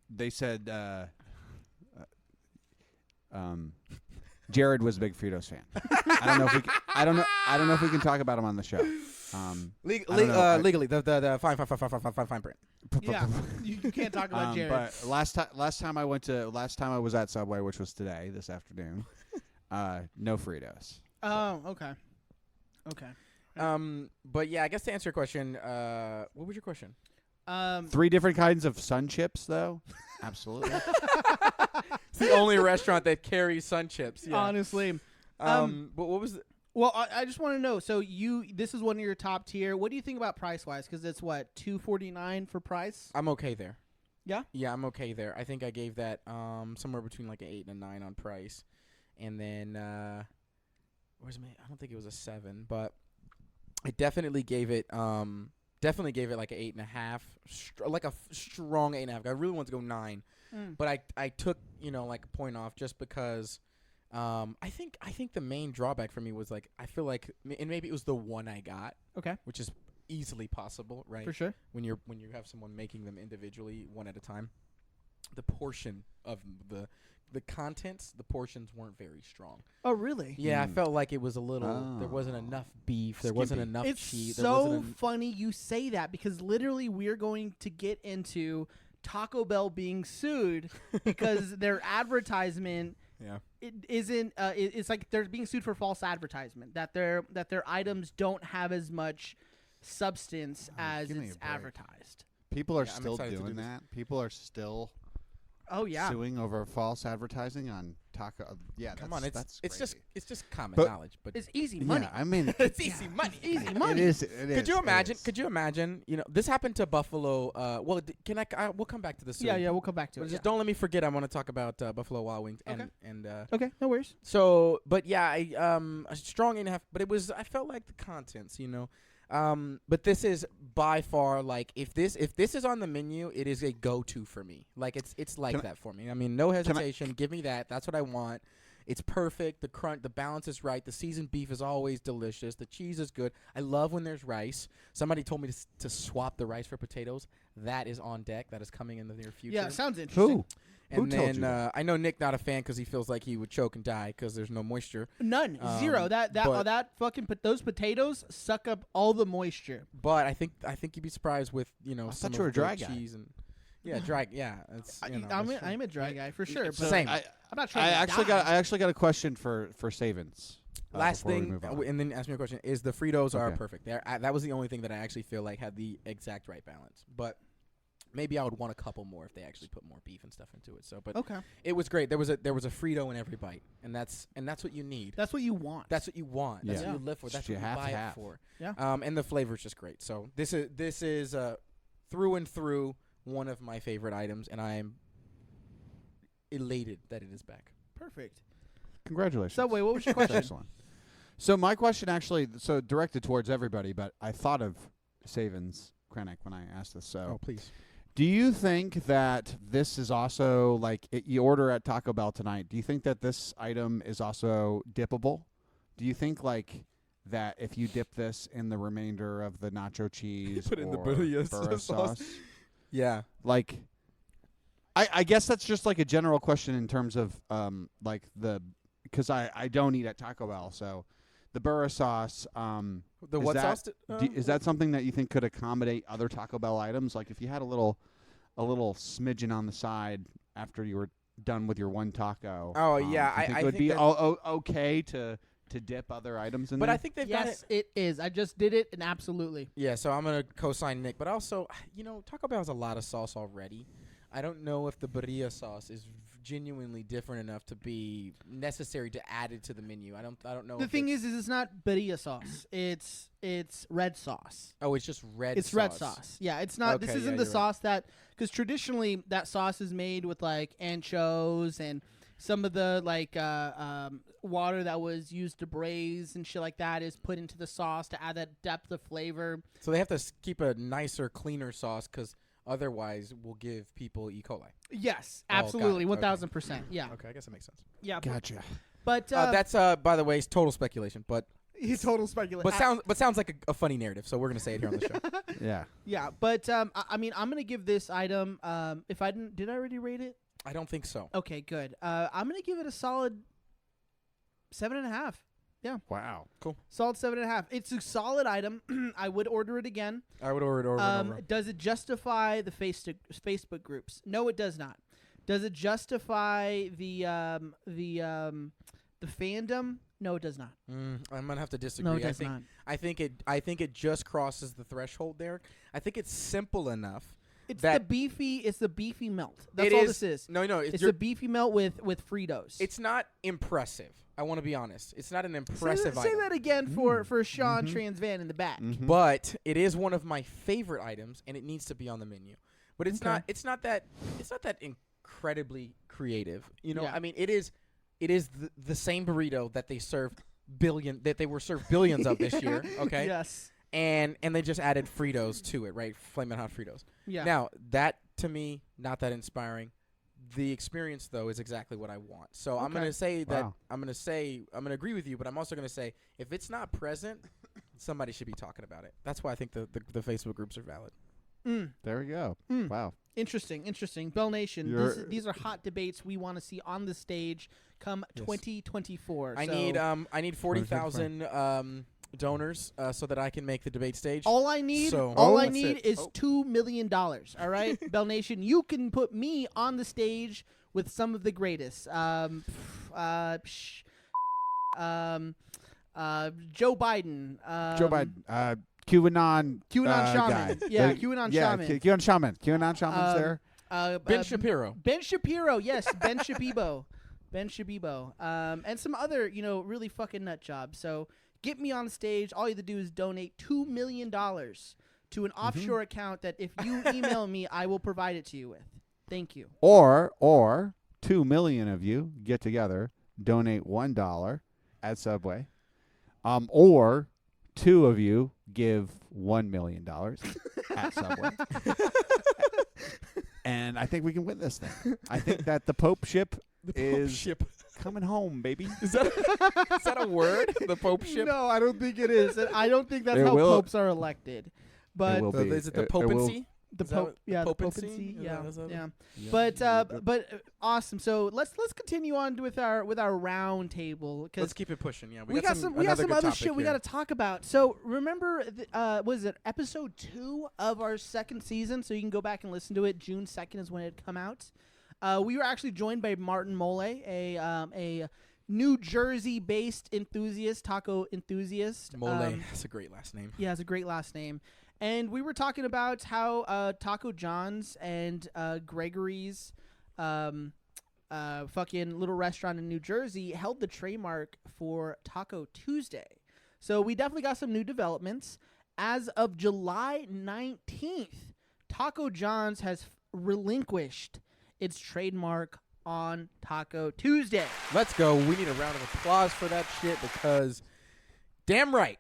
They said Jared was a big Fritos fan. I don't know if we can, I don't know if we can talk about him on the show. Legally, the fine print. Yeah, you can't talk about Jared. But last time I was at Subway, which was today, this afternoon. No Fritos. Oh, okay. But yeah, I guess to answer your question, what was your question? 3 different kinds of Sun Chips, though. Absolutely. It's the only restaurant that carries Sun Chips. Yeah. Honestly. But what was? Well, I just want to know. So this is one of your top tier. What do you think about price wise? Because it's what $2.49 for price. I'm okay there. Yeah. Yeah, I'm okay there. I think I gave that somewhere between like an 8 and a 9 on price, and then where's my? I don't think it was a 7, but I definitely gave it like an 8.5, like a strong 8.5. I really want to go 9, but I took like a point off just because. I think the main drawback for me was like I feel like, and maybe it was the one I got. Okay. Which is easily possible, right? For sure. When you have someone making them individually, one at a time, the portion of the contents, the portions weren't very strong. Oh, really? Yeah, I felt like it was a little. There wasn't enough beef. There wasn't enough cheese. It's so funny you say that because literally we're going to get into Taco Bell being sued because their advertisement. Yeah. It isn't. It's like they're being sued for false advertisement. That their items don't have as much substance as it's advertised. People are Yeah, I'm still excited to doing do this. that. People are still. Oh yeah. Suing over false advertising on Taco. Yeah, Come that's, on, that's it's crazy. just common But- knowledge, but It's easy money. Yeah, I mean, it's easy money. Easy money. It is. It is. Could you it imagine? is. Could you imagine? This happened to Buffalo. Well, can I? We'll come back to this. Soon. Yeah, we'll come back to But it. just don't let me forget. I want to talk about Buffalo Wild Wings. And Okay, no worries. so, but yeah, a strong 8.5. But it was. I felt like the contents. But this is by far like if this is on the menu, it is a go-to for me. Like it's like that for me. I mean, no hesitation. Give me that. That's what I want. It's perfect. The balance is right. The seasoned beef is always delicious. The cheese is good. I love when there's rice. Somebody told me to swap the rice for potatoes. That is on deck. That is coming in the near future. Yeah, sounds interesting. Who? And Who then told you that? I know Nick not a fan because he feels like he would choke and die because there's no moisture. None. Zero. but- That fucking those potatoes suck up all the moisture. But I think you'd be surprised with some thought of you were a the dry guy. cheese and dry. Yeah, it's I'm a dry guy for sure. But Same. I'm not trying I to actually got a question for Savins. Last before we thing, move on. and then ask me a question: is the Fritos are Okay. perfect? That was the only thing that I actually feel like had the exact right balance. But maybe I would want a couple more if they actually put more beef and stuff into it. So, but Okay. it was great. There was a Frito in every bite, and that's what you need. That's what you want. That's what you want. That's Yeah. what you live for. That's You what you have to buy have. it for. Yeah. And the flavor is just great. So this is through and through one of my favorite items, and I am elated that it is back. Perfect. Congratulations. Subway, what was your That's question? excellent. So my question actually, directed towards everybody, but I thought of Savins Krennic when I asked this. So, Please. do you think that this is also like you order at Taco Bell tonight? Do you think that this item is also dippable? Do you think like that if you dip this in the remainder of the nacho cheese Put in the or burrito burrito sauce, Yeah. like I guess that's just like a general question in terms of like because I don't eat at Taco Bell, so the burrito sauce The is what that, sauce? is that something that you think could accommodate other Taco Bell items? Like if you had a little smidgen on the side after you were done with your one taco. Oh, yeah, do you think I it would think be that- okay to dip other items in But there? I think they've got it. Yes, it is. I just did it, and absolutely. Yeah, so I'm going to co-sign Nick. But also, Taco Bell has a lot of sauce already. I don't know if the burrito sauce is genuinely different enough to be necessary to add it to the menu. I don't know. The thing is it's not burrito sauce. It's red sauce. Oh, it's just red It's sauce. red sauce. Yeah, it's not. This Okay, isn't yeah, the you're right. sauce that because traditionally that sauce is made with like anchovies and some of the like water that was used to braise and shit like that is put into the sauce to add that depth of flavor. So they have to keep a nicer, cleaner sauce because otherwise we'll give people E. coli. Yes, Oh, got absolutely, it. 1000%. Yeah, Okay, I guess that makes sense. yeah. Gotcha. But That's by the way, total speculation, but total speculation. sounds like a funny narrative. So we're gonna say it here on the show. Yeah. Yeah, but I mean, I'm gonna give this item. If I did I already rate it? I don't think so. Okay, good. I'm gonna give it a solid 7.5. Wow. Solid 7.5. It's a solid item. I would order it again. I would order it over and over. Does it justify the Facebook groups? No, it does not. Does it justify the fandom? No, it does not. I'm gonna have to disagree. No, it does not. I think it just crosses the threshold there. I think it's simple enough. It's that the beefy melt. That's it all is- this is. No, It's a beefy melt with Fritos. It's not impressive. I want to be honest. It's not an impressive say item. that again for Sean Trans Van in the back. Mhm. But it is one of my favorite items, and it needs to be on the menu. But it's Okay. not. It's not that incredibly creative. Yeah. I mean, it is the same burrito that they served were served billions of this year. Okay. Yes. And they just added Fritos to it, right? Flamin' Hot Fritos. Yeah. Now that to me, not that inspiring. The experience though is exactly what I want. So I'm Okay. gonna say that Wow. I'm gonna agree with you, but I'm also gonna say if it's not present, somebody should be talking about it. That's why I think the Facebook groups are valid. There we go. Mm. Wow. Interesting. Bell Nation, these are hot debates we want to see on the stage come Yes. 2024. I need 40,000 donors so that I can make the debate stage. All I need, So- all That's I need it. is $2 million. All right, Bell Nation, you can put me on the stage with some of the greatest. Joe Biden. Joe Biden. QAnon. QAnon shaman. guy. Yeah, QAnon shaman. QAnon shaman. QAnon shaman's there. Ben Shapiro. Ben Shapiro, yes, Ben Shapibo. Ben Shabibo. And some other, really fucking nut jobs. So get me on the stage. All you have to do is donate $2 million to an offshore account that if you email me, I will provide it to you with. Thank you. Or 2 million of you get together, donate $1 at Subway. Or 2 of you give $1 million at Subway. And I think we can win this thing. I think that the Pope ship is coming home, baby. Is that a word? The Pope ship? No, I don't think it is. And I don't think that's It how will- popes are elected. But will be. Is it the It will- Popency? the Is that Pope, what- yeah, the Popency? Popency, Is yeah, that- is that- yeah. Yeah. But awesome. So let's continue on with our round table Let's because keep it pushing. Yeah, we got some another good other topic shit we here. got to talk about. So remember, was it episode 2 of our second season? So you can go back and listen to it. June 2nd is when it come out. We were actually joined by Martin Mole, a New Jersey-based taco enthusiast. Mole. That's a great last name. Yeah, it's a great last name. And we were talking about how Taco John's and Gregory's fucking little restaurant in New Jersey held the trademark for Taco Tuesday. So we definitely got some new developments. As of July 19th, Taco John's has relinquished its trademark on Taco Tuesday. Let's go. We need a round of applause for that shit because damn right.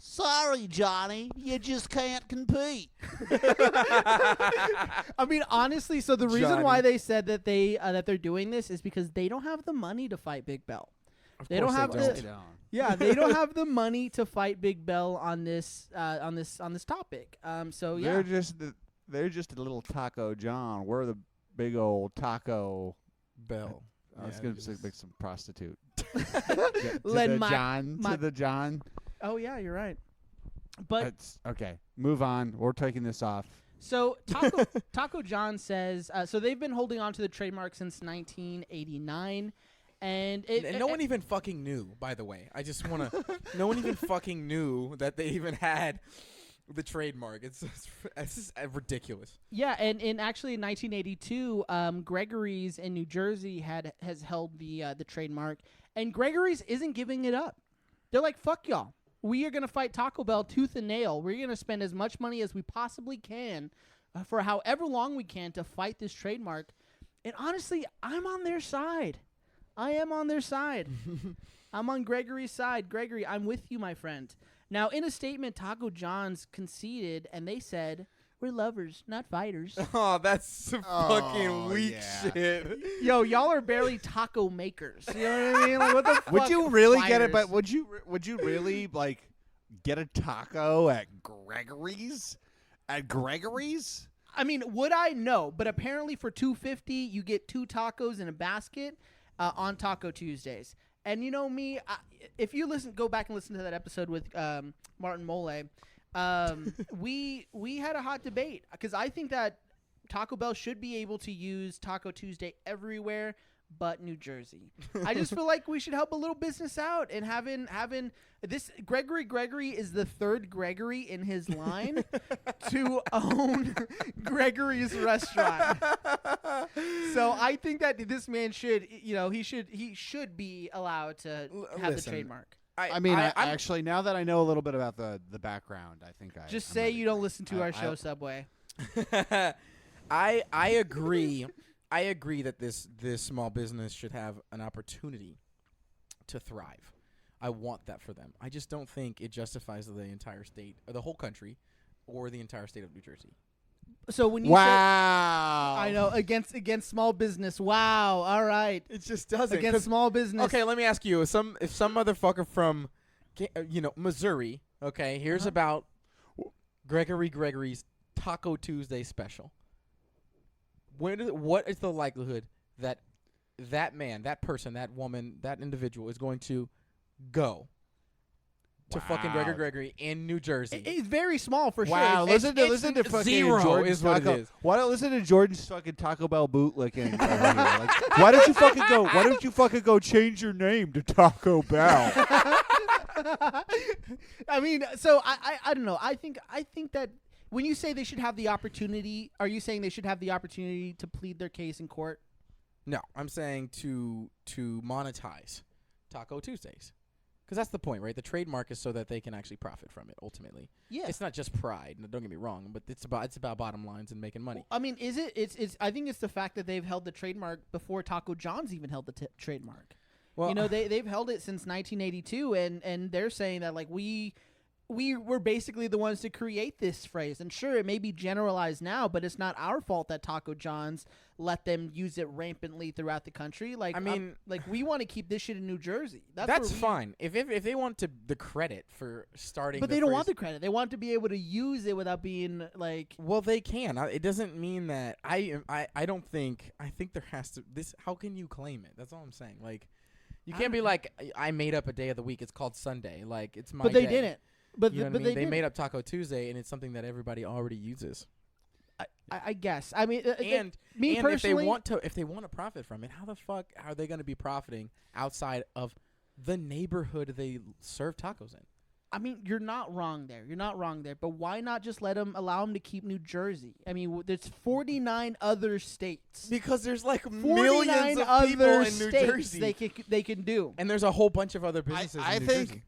Sorry, Johnny, you just can't compete. I mean, honestly, so the reason Johnny. why they said that they're doing this is because they don't have the money to fight Big Bell. They don't have course they the don't. Yeah, they don't have the money to fight Big Bell on this topic. So yeah, they're just a little Taco John. We're the big old Taco Bell. I was gonna say make some prostitute. Lend to the John. Oh yeah, you're right. But that's okay. Move on. We're taking this off. So Taco John says so they've been holding on to the trademark since 1989. And no one even fucking knew, by the way. I just want to... no one even fucking knew that they even had the trademark. It's just ridiculous. Yeah, and actually in 1982, Gregory's in New Jersey has held the trademark, and Gregory's isn't giving it up. They're like, fuck y'all. We are going to fight Taco Bell tooth and nail. We're going to spend as much money as we possibly can for however long we can to fight this trademark. And honestly, I'm on their side. I am on their side. I'm on Gregory's side. Gregory, I'm with you, my friend. Now, in a statement, Taco John's conceded, and they said, we're lovers, not fighters. Oh, that's some fucking weak shit. Yo, y'all are barely taco makers. You know what I mean? Like, what the fuck? Would you really fighters? get it? But would you really, like, get a taco at Gregory's? At Gregory's? I mean, would I? No. But apparently for $2.50, you get 2 tacos in a basket. On Taco Tuesdays. And you know me, if you go back and listen to that episode with Martin Mole, we had a hot debate because I think that Taco Bell should be able to use Taco Tuesday everywhere but New Jersey. I just feel like we should help a little business out and having this. Gregory is the 3rd Gregory in his line to own Gregory's restaurant. So I think that this man should, he should be allowed to have the trademark. I mean, actually, now that I know a little bit about the background, I think just say you don't listen to our show, Subway. I agree. I agree that this small business should have an opportunity to thrive. I want that for them. I just don't think it justifies the entire state, or the whole country, or the entire state of New Jersey. So when you say, I know against small business. Wow. All right. It just doesn't against small business. Okay, let me ask you: if some motherfucker from, Missouri, okay, here's about Gregory's Taco Tuesday special. What is the likelihood that man, that person, that woman, that individual is going to go to fucking Gregory in New Jersey? It's very small for sure. Wow, listen to fucking zero Jordan's is what taco. it is. Why don't listen to Jordan's fucking Taco Bell bootlicking over here? Like, why don't you fucking go change your name to Taco Bell? I mean, so I don't know. I think that when you say they should have the opportunity, are you saying they should have the opportunity to plead their case in court? No, I'm saying to monetize Taco Tuesdays. Because that's the point, right? The trademark is so that they can actually profit from it ultimately. Yeah. It's not just pride. No, don't get me wrong, but it's about bottom lines and making money. Well, I mean, is it? It's. I think it's the fact that they've held the trademark before Taco John's even held the trademark. Well, they've held it since 1982, and they're saying that like we were basically the ones to create this phrase. And sure, it may be generalized now, but it's not our fault that Taco John's let them use it rampantly throughout the country. Like, I mean, we want to keep this shit in New Jersey. That's fine. If they want the credit for starting, but they don't want the credit. They want to be able to use it without being like. Well, they can. It doesn't mean that I don't think. I think there has to. How can you claim it? That's all I'm saying. Like, you can't be like, I made up a day of the week. It's called Sunday. Like, it's my. But they day. didn't. But, you know but they made up Taco Tuesday, and it's something that everybody already uses. I guess. I mean, and personally, if they want to profit from it, how the fuck are they going to be profiting outside of the neighborhood they serve tacos in? I mean, you're not wrong there. But why not just allow them to keep New Jersey? I mean, there's 49 other states. Because there's like millions of people in New Jersey. They can do. And there's a whole bunch of other businesses in New Jersey.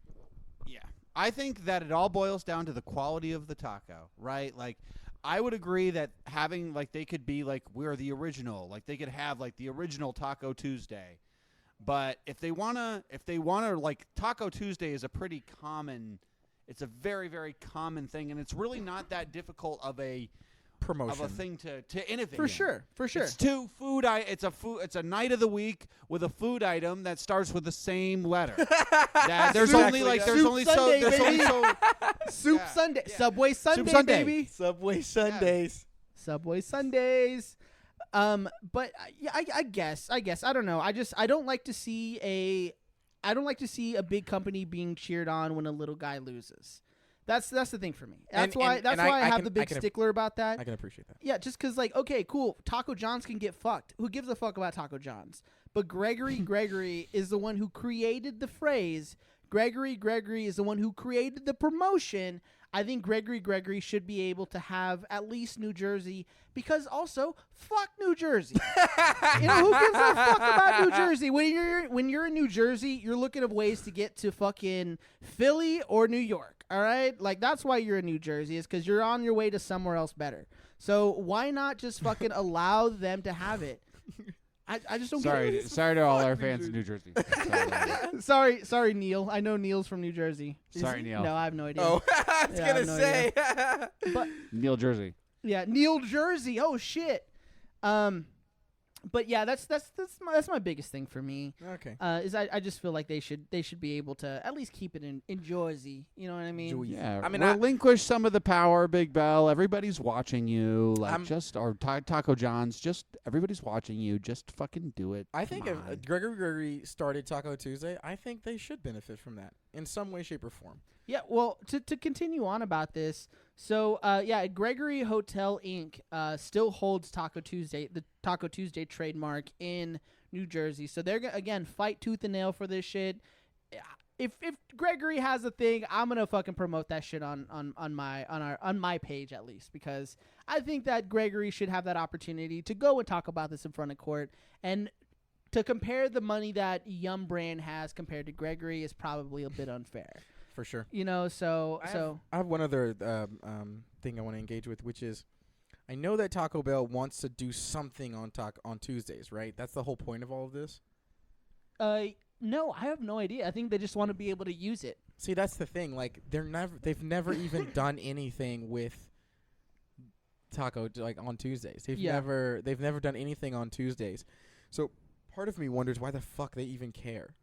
I think that it all boils down to the quality of the taco, right? Like, I would agree that having, like, they could be, like, we're the original. Like, they could have, like, the original Taco Tuesday. But if they want to, like, Taco Tuesday is a pretty common, it's a very, very common thing. And it's really not that difficult of a promotion of a thing to innovate. For sure. It's It's a night of the week with a food item that starts with the same letter. There's Soup only Soup Yeah. Sunday, Yeah. Subway Sunday, Sunday. baby. Subway Sundays. Subway Sundays. But yeah, I guess I don't know. I don't like to see a big company being cheered on when a little guy loses. That's the thing for me. That's why I have the big stickler about that. I can appreciate that. Yeah, just because, like, okay, cool, Taco John's can get fucked. Who gives a fuck about Taco John's? But Gregory is the one who created the phrase. Gregory is the one who created the promotion. I think Gregory should be able to have at least New Jersey, because also, fuck New Jersey. You know, who gives a fuck about New Jersey? When you're in New Jersey, you're looking at ways to get to fucking Philly or New York, all right? Like, that's why you're in New Jersey, is because you're on your way to somewhere else better. So why not just fucking allow them to have it? I just don't get it. Sorry to all our fans in New Jersey. Sorry, Neil. I know Neil's from New Jersey. Sorry, Neil. No, I have no idea. Oh, I was gonna say. But Neil Jersey. yeah, Neil Jersey. Oh shit. But yeah, that's my biggest thing for me. Okay. Is I just feel like they should be able to at least keep it in Jersey. You know what I mean? Yeah, I mean, relinquish some of the power, Big Bell. Everybody's watching you. Like, or Taco John's. Just everybody's watching you. Just fucking do it. I think if Gregory started Taco Tuesday, I think they should benefit from that in some way, shape, or form. Yeah, well, to continue on about this, so Gregory Hotel Inc. Still holds the Taco Tuesday trademark in New Jersey. So they're again fight tooth and nail for this shit. If Gregory has a thing, I'm gonna fucking promote that shit on my page at least, because I think that Gregory should have that opportunity to go and talk about this in front of court, and to compare the money that Yum Brand has compared to Gregory is probably a bit unfair. For sure. You know, I have one other thing I want to engage with, which is I know that Taco Bell wants to do something on Tuesdays, right? That's the whole point of all of this. No, I have no idea. I think they just want to be able to use it. See, that's the thing. Like, they've never even done anything with Taco like on Tuesdays. They've never done anything on Tuesdays. So part of me wonders why the fuck they even care.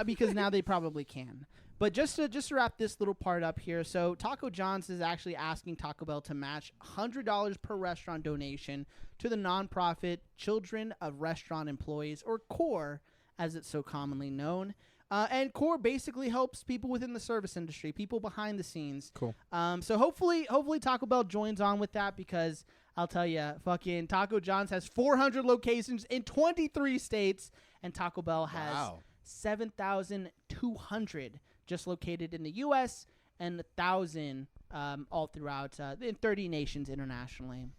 Because now they probably can. But just to wrap this little part up here, so Taco John's is actually asking Taco Bell to match $100 per restaurant donation to the nonprofit Children of Restaurant Employees, or CORE, as it's so commonly known. And CORE basically helps people within the service industry, people behind the scenes. Cool. So hopefully Taco Bell joins on with that, because I'll tell you, fucking Taco John's has 400 locations in 23 states, and Taco Bell has 7,200 just located in the U.S. and 1,000 all throughout in 30 nations internationally.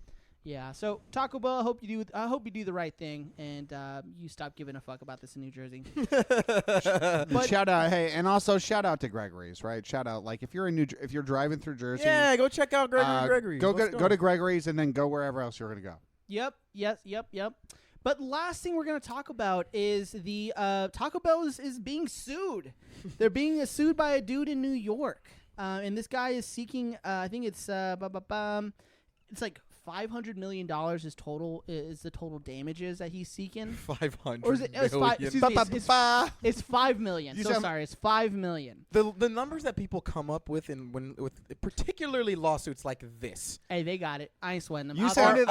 Yeah, so Taco Bell, I hope you do the right thing, and you stop giving a fuck about this in New Jersey. But shout out to Gregory's, right? Shout out, like, if you're driving through Jersey, yeah, go check out Gregory's. Go to Gregory's, and then go wherever else you're gonna go. Yep. But last thing we're going to talk about is the Taco Bell is being sued. They're being sued by a dude in New York. And this guy is seeking, I think it's like $500 million is the total damages that he's seeking. 500 or is it? It's $5 million. Sorry, it's $5 million. The numbers that people come up with with particularly lawsuits like this. Hey, they got it. I ain't sweating them. You sounded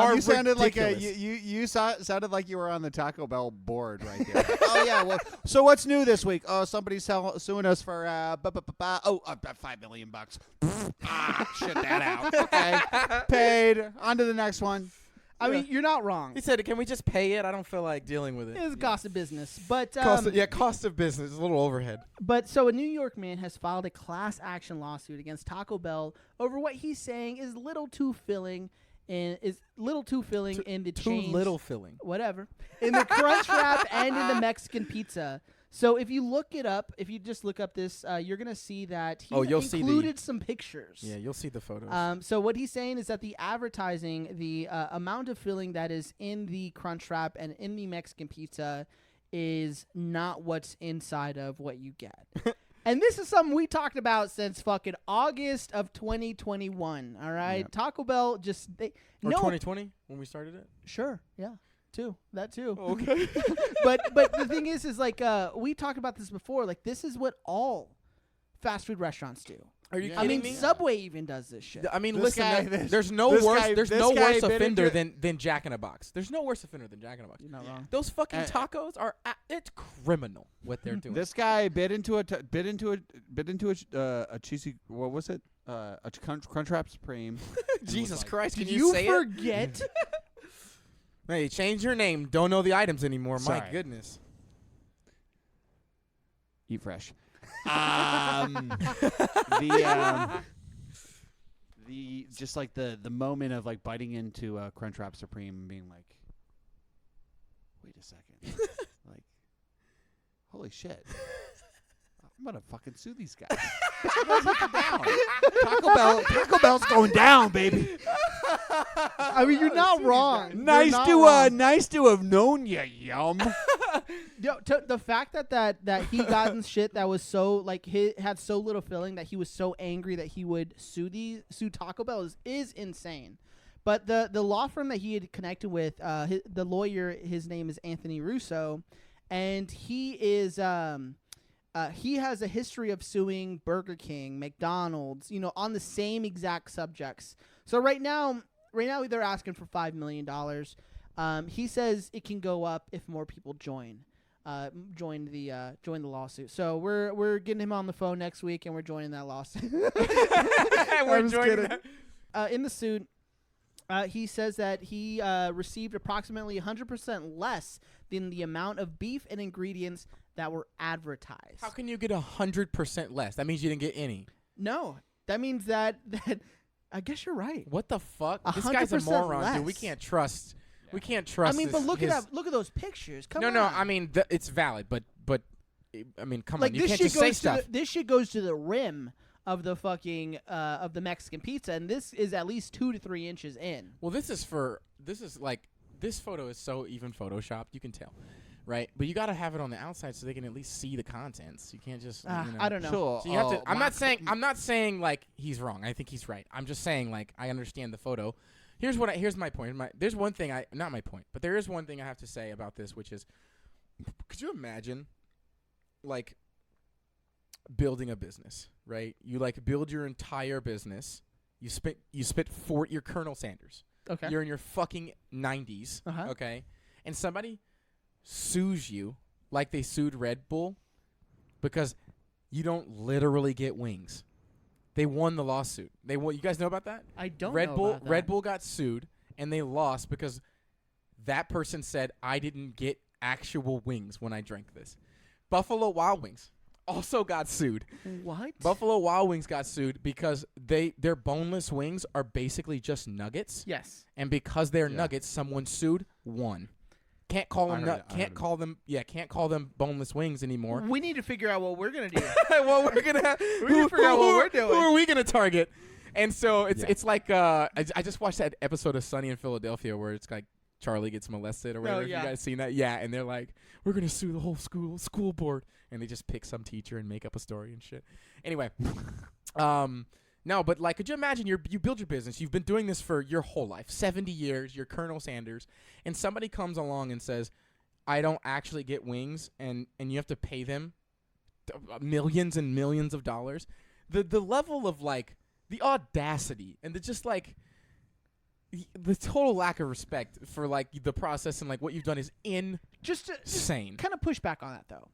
like you sounded like you were on the Taco Bell board right there. Oh yeah. Well, so what's new this week? Oh, somebody's suing us for $5 million. Shit that out. Okay, paid. On to the next one. I mean, you're not wrong. He said, "Can we just pay it? I don't feel like dealing with it." It's cost of business, but cost of business, a little overhead. But so a New York man has filed a class action lawsuit against Taco Bell over what he's saying is little too filling in the chains, little filling, whatever, in the crunch wrap and in the Mexican pizza. So if you just look up this, you're going to see that he included some pictures. Yeah, you'll see the photos. So what he's saying is that the advertising, the amount of filling that is in the crunch wrap and in the Mexican pizza is not what's inside of what you get. And this is something we talked about since fucking August of 2021. All right, Yep. Taco Bell Or 2020 when we started it. Sure, yeah, that too. Okay. but the thing is like we talked about this before. Like this is what all fast food restaurants do. Are you Yeah. I kidding mean, me? Subway even does this shit. I mean, This listen. guy- There's no this worse. guy- There's this no guy worse bit offender into- than Jack in a Box. There's no worse offender than Jack in a Box. You're not wrong. Those fucking Uh, tacos are it's criminal what they're doing. This guy bit into a cheesy. What was it? A Crunchwrap Supreme. and Jesus was like, Christ! Can Did you say it? forget? Hey, change your name. Don't know the items anymore. My Sorry. goodness. Eat fresh. The just like the moment of like biting into a Crunchwrap Supreme and being like, wait a second, like, holy shit, I'm gonna fucking sue these guys. Taco Bell's going down, baby. I mean, you're not wrong. Nice to have known you, yum. Yo, the fact that he got in shit that was so like he had so little feeling that he was so angry that he would sue Taco Bell is insane. But the law firm that he had connected with, the lawyer, his name is Anthony Russo, and he is he has a history of suing Burger King, McDonald's, on the same exact subjects. So right now they're asking for $5 million. He says it can go up if more people join the lawsuit. So we're getting him on the phone next week, and we're joining that lawsuit. We're joining that. In the suit, he says that he received approximately 100% less than the amount of beef and ingredients that were advertised. How can you get 100% less? That means you didn't get any. No, that means that I guess you're right. What the fuck? This guy's a 100% moron, dude. We less. can't trust. We can't trust. I mean, but his- look his- at those pictures. Come on. No. I mean, it's valid, but I mean, come like on. You this can't shit just say goes stuff. this shit goes to the rim of the fucking of the Mexican pizza, and this is at least 2 to 3 inches in. Well, this is like this photo is so even photoshopped. You can tell, right? But you got to have it on the outside so they can at least see the contents. You can't just. I don't know. Sure. So you have to. I'm not saying like he's wrong. I think he's right. I'm just saying like I understand the photo. Here's my point. There's one thing not my point, but there is one thing I have to say about this, which is, could you imagine, like, building a business, right? You like build your entire business. You spit you're Colonel Sanders. Okay. You're in your fucking 90s, Uh-huh. okay? And somebody sues you like they sued Red Bull because you don't literally get wings. They won the lawsuit. They won. You guys know about that? I don't Red know Bull about that. Red Bull got sued and they lost because that person said I didn't get actual wings when I drank this. Buffalo Wild Wings also got sued. What? Buffalo Wild Wings got sued because their boneless wings are basically just nuggets. Yes. And because they're Yeah. nuggets, someone sued, won. Can't call them can't call them boneless wings anymore. We need to figure out what we're gonna do. Well, we're gonna We need to figure out what we're doing. Who are we gonna target? And so Yeah. it's like I just watched that episode of Sunny in Philadelphia where it's like Charlie gets molested or whatever. yeah. Have you guys seen that? Yeah, and they're like, we're gonna sue the whole school board, and they just pick some teacher and make up a story and shit. Anyway, no, but like, could you imagine you build your business? You've been doing this for your whole life, 70 years. You're Colonel Sanders, and somebody comes along and says, I don't actually get wings, and you have to pay them millions and millions of dollars. The level of like the audacity and the just like the total lack of respect for like the process and like what you've done is insane. Kind of push back on that though.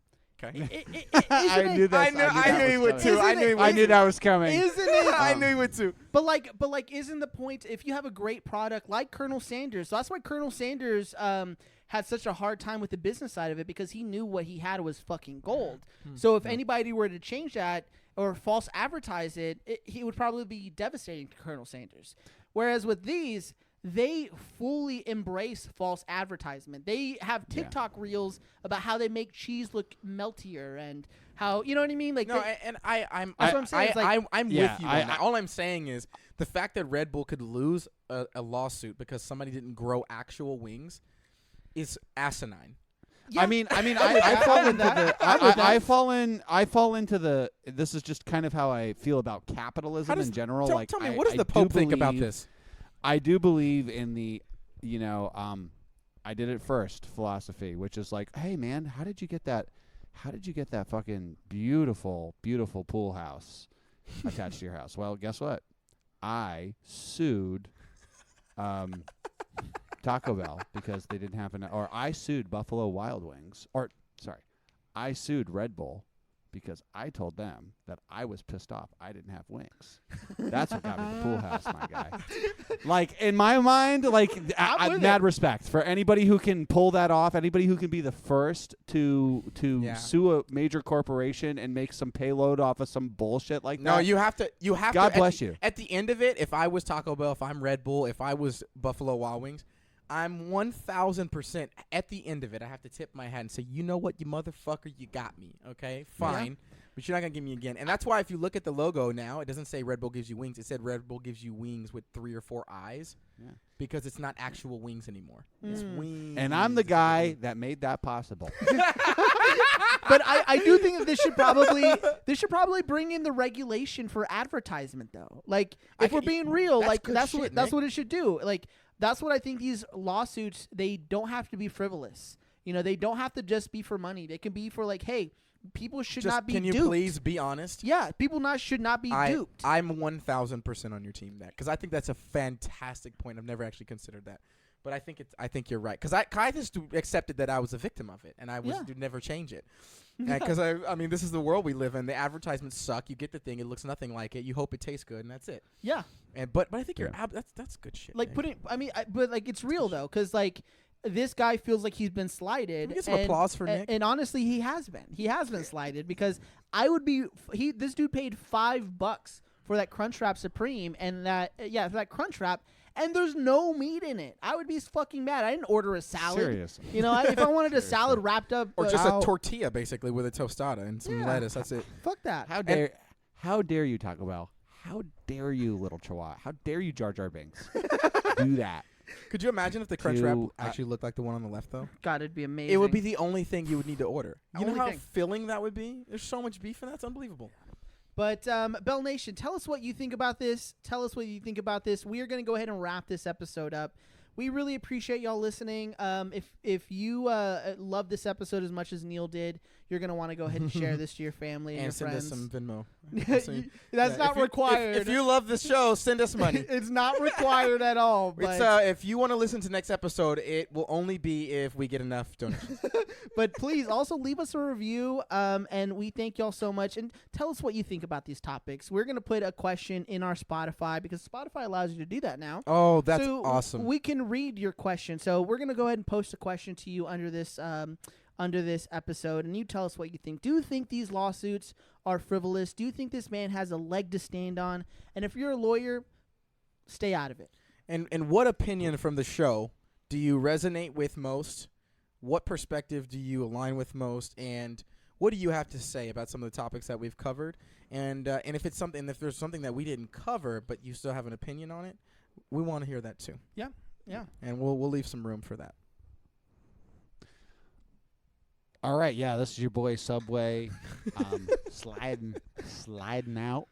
Okay. I knew that. I knew he would too. I knew that was coming. Isn't it? I knew he would too. But like, isn't the point if you have a great product like Colonel Sanders? So that's why Colonel Sanders had such a hard time with the business side of it because he knew what he had was fucking gold. So if anybody were to change that or false advertise it, he would probably be devastating to Colonel Sanders. Whereas with these, they fully embrace false advertisement. They have TikTok reels about how they make cheese look meltier and how, you know what I mean? Like No, and I'm That's what I'm saying. It's like- I'm Yeah, with you on that. All I'm saying is the fact that Red Bull could lose a lawsuit because somebody didn't grow actual wings is asinine. Yeah. I mean, I fall into the. I fall into the. This is just kind of how I feel about capitalism in general. Tell me, what does the Pope think about this? I do believe in the, I did it first philosophy, which is like, hey man, how did you get that? How did you get that fucking beautiful, beautiful pool house attached to your house? Well, guess what? I sued Taco Bell because they didn't have enough, or I sued Buffalo Wild Wings, I sued Red Bull because I told them that I was pissed off I didn't have wings. That's what got me the pool house, my guy. Like, in my mind, like, mad respect for anybody who can pull that off, anybody who can be the first to sue a major corporation and make some payload off of some bullshit like that. No, you have to. God bless you. At the end of it, if I was Taco Bell, if I'm Red Bull, if I was Buffalo Wild Wings, I'm 1,000% at the end of it. I have to tip my hat and say, you know what, you motherfucker, you got me. Okay, fine, but you're not gonna give me again. And that's why if you look at the logo now, it doesn't say Red Bull gives you wings. It said Red Bull gives you wings with 3 or 4 eyes, because it's not actual wings anymore. It's wings. And I'm the guy that made that possible. But I do think that this should probably bring in the regulation for advertisement, though. Like, if we're being real, that's what it should do. Like, that's what I think these lawsuits, they don't have to be frivolous. They don't have to just be for money. They can be for, like, hey, people should not be duped. Can you please be honest? Yeah, people should not be duped. I'm 1,000% on your team there, because I think that's a fantastic point. I've never actually considered that. But I think you're right, because I just accepted that I was a victim of it, and I would never change it. Because I mean, this is the world we live in. The advertisements suck. You get the thing, it looks nothing like it. You hope it tastes good, and that's it. Yeah. But I think that's good shit. Like, but like, it's real though, because like, this guy feels like he's been slighted. Can we get some applause for Nick? And honestly, he has been. He has been slighted, because this dude paid $5 for that Crunchwrap Supreme, and that Crunchwrap. And there's no meat in it. I would be fucking mad. I didn't order a salad. Seriously. If I wanted a salad wrapped up, or just a tortilla, basically, with a tostada and some lettuce. That's it. Fuck that. How dare you, Taco Bell? How dare you, little chihuahua? How dare you, Jar Jar Binks? Do that. Could you imagine if the Crunchwrap actually looked like the one on the left, though? God, it'd be amazing. It would be the only thing you would need to order. You know how filling that would be? There's so much beef in that. It's unbelievable. But Bell Nation, tell us what you think about this. We are going to go ahead and wrap this episode up. We really appreciate y'all listening. If you love this episode as much as Neil did, you're going to want to go ahead and share this to your family and your friends. Send us some Venmo. That's not required. If you love the show, send us money. It's not required at all. But if you want to listen to next episode, it will only be if we get enough donations. But please also leave us a review, and we thank y'all so much. And tell us what you think about these topics. We're going to put a question in our Spotify, because Spotify allows you to do that now. Oh, that's awesome. We can read your question. So we're going to go ahead and post a question to you under this episode, and you tell us what you think. Do you think these lawsuits are frivolous? Do you think this man has a leg to stand on? And if you're a lawyer, stay out of it. And what opinion from the show do you resonate with most? What perspective do you align with most? And what do you have to say about some of the topics that we've covered? And if there's something that we didn't cover but you still have an opinion on it, we want to hear that too. Yeah. And we'll leave some room for that. All right, this is your boy Subway, sliding out.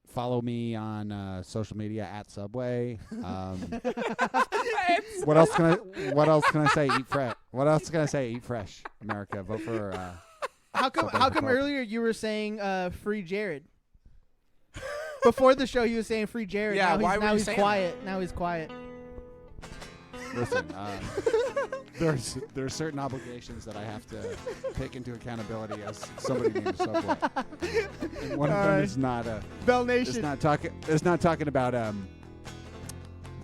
Follow me on social media at Subway. What else can I say? Eat fresh. What else can I say? Eat fresh, America. Vote for. How come earlier you were saying free Jared? Before the show, he was saying free Jared. Yeah, now he's quiet. That? Now he's quiet. Listen, there's certain obligations that I have to take into accountability as somebody named Subway. And one of them is not Bell Nation. It's not talking about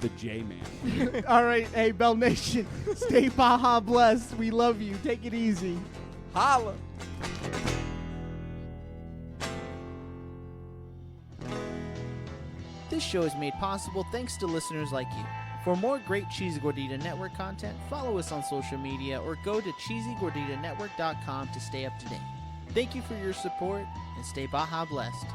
the J-Man. All right, hey Bell Nation, stay Baja blessed. We love you. Take it easy. Holla. This show is made possible thanks to listeners like you. For more great Cheesy Gordita Network content, follow us on social media or go to cheesygorditanetwork.com to stay up to date. Thank you for your support, and stay Baja blessed.